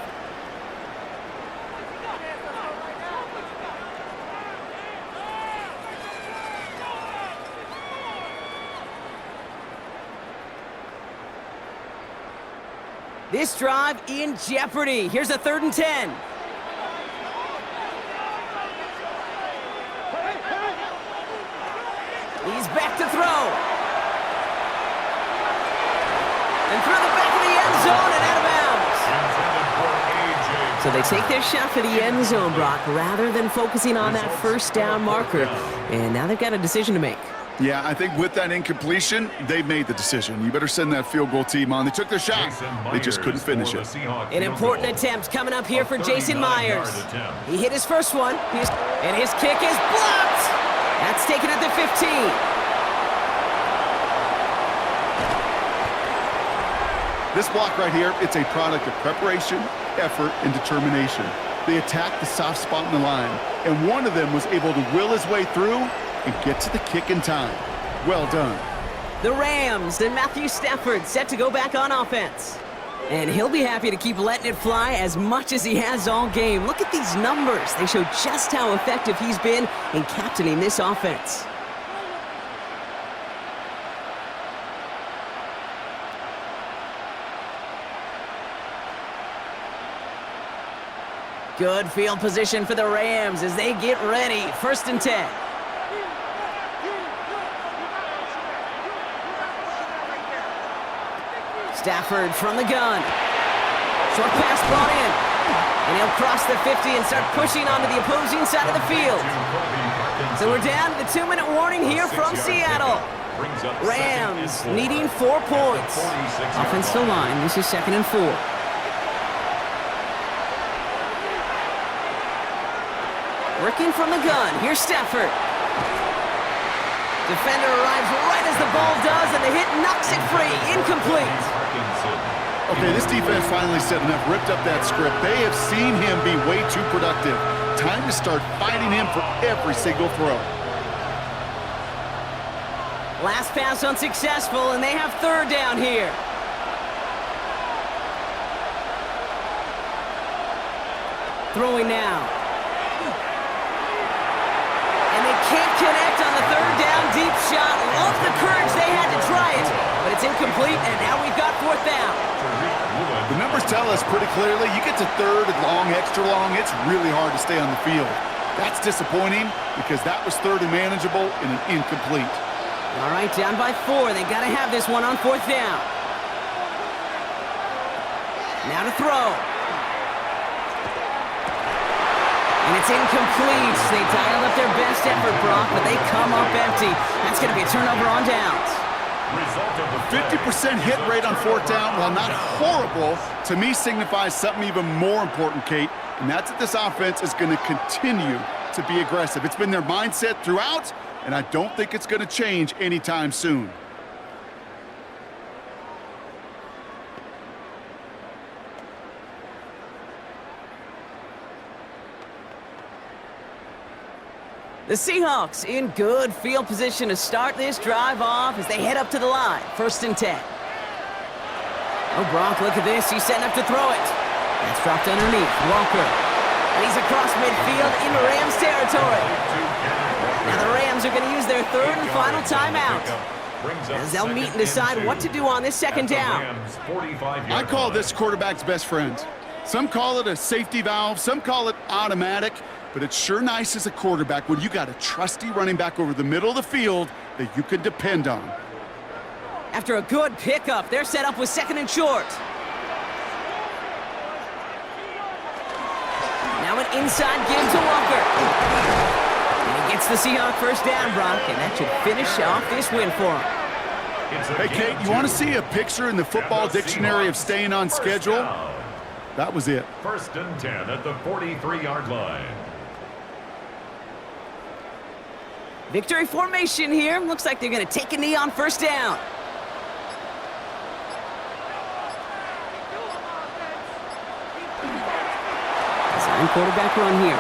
This drive in jeopardy. Here's a 3rd and 10. He's back to throw. And through the back of the end zone and out of bounds. So they take their shot for the end zone, Brock, rather than focusing on that first down marker. And now they've got a decision to make. Yeah, I think with that incompletion, they made the decision. You better send that field goal team on. They took their shot. They just couldn't finish it. An important attempt coming up here for Jason Myers. He hit his first one, and his kick is blocked. That's taken at the 15. This block right here, it's a product of preparation, effort, and determination. They attacked the soft spot in the line, and one of them was able to will his way through and get to the kick in time. Well done. The Rams and Matthew Stafford set to go back on offense. And he'll be happy to keep letting it fly as much as he has all game. Look at these numbers. They show just how effective he's been in captaining this offense. Good field position for the Rams as they get ready. 1st and 10. Stafford from the gun. Short pass brought in. And he'll cross the 50 and start pushing onto the opposing side of the field. So we're down to the 2-minute warning here from Seattle. Rams needing 4 points. Offensive line, this is 2nd and 4. Working from the gun, here's Stafford. Defender arrives right as the ball does, and the hit knocks it free. Incomplete. Okay, this defense finally said enough, ripped up that script. They have seen him be way too productive. Time to start fighting him for every single throw. Last pass unsuccessful, and they have 3rd down here. Throwing now. And they can't connect on the 3rd down deep shot. Love the courage they had to try it, but it's incomplete, and now we've got 4th down. The numbers tell us pretty clearly, you get to 3rd and long, extra long, it's really hard to stay on the field. That's disappointing because that was 3rd and manageable and an incomplete. All right, down by 4. They got to have this one on 4th down. Now to throw. And it's incomplete. They dialed up their best effort, Brock, but they come up empty. That's going to be a turnover on downs. 50% hit rate on 4th down, while not horrible, to me signifies something even more important, Kate. And that's what this offense is going to continue to be aggressive. It's been their mindset throughout, and I don't think it's going to change anytime soon. The Seahawks in good field position to start this drive off as they head up to the line. 1st and 10. Oh, Brock, look at this. He's setting up to throw it. That's dropped underneath. Walker. And he's across midfield into Rams territory. Now the Rams are going to use their 3rd and final timeout, as they'll meet and decide what to do on this 2nd down. I call this quarterback's best friend. Some call it a safety valve, some call it automatic, but it's sure nice as a quarterback when you got a trusty running back over the middle of the field that you can depend on. After a good pickup, they're set up with 2nd and short. Now an inside give to Walker. And he gets the Seahawks 1st down, Brock, and that should finish off this win for him. Hey, Kate, you want to see a picture in the football dictionary of staying on schedule? That was it. 1st and 10 at the 43-yard line. Victory formation here. Looks like they're going to take a knee on 1st down. Design quarterback run here.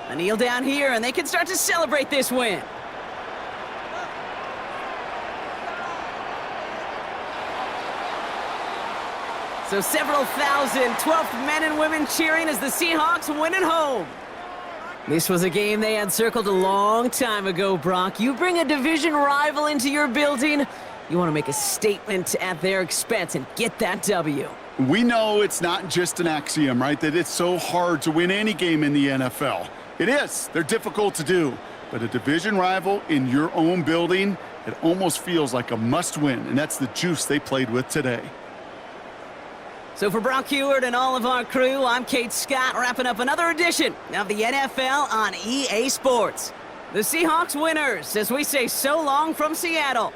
A kneel down here, and they can start to celebrate this win. So several thousand 12th men and women cheering as the Seahawks win at home. This was a game they had circled a long time ago, Brock. You bring a division rival into your building, you want to make a statement at their expense and get that W. We know it's not just an axiom, right, that it's so hard to win any game in the NFL. It is. They're difficult to do. But a division rival in your own building, it almost feels like a must-win, and that's the juice they played with today. So for Brock Heward and all of our crew, I'm Kate Scott, wrapping up another edition of the NFL on EA Sports. The Seahawks winners, as we say so long from Seattle.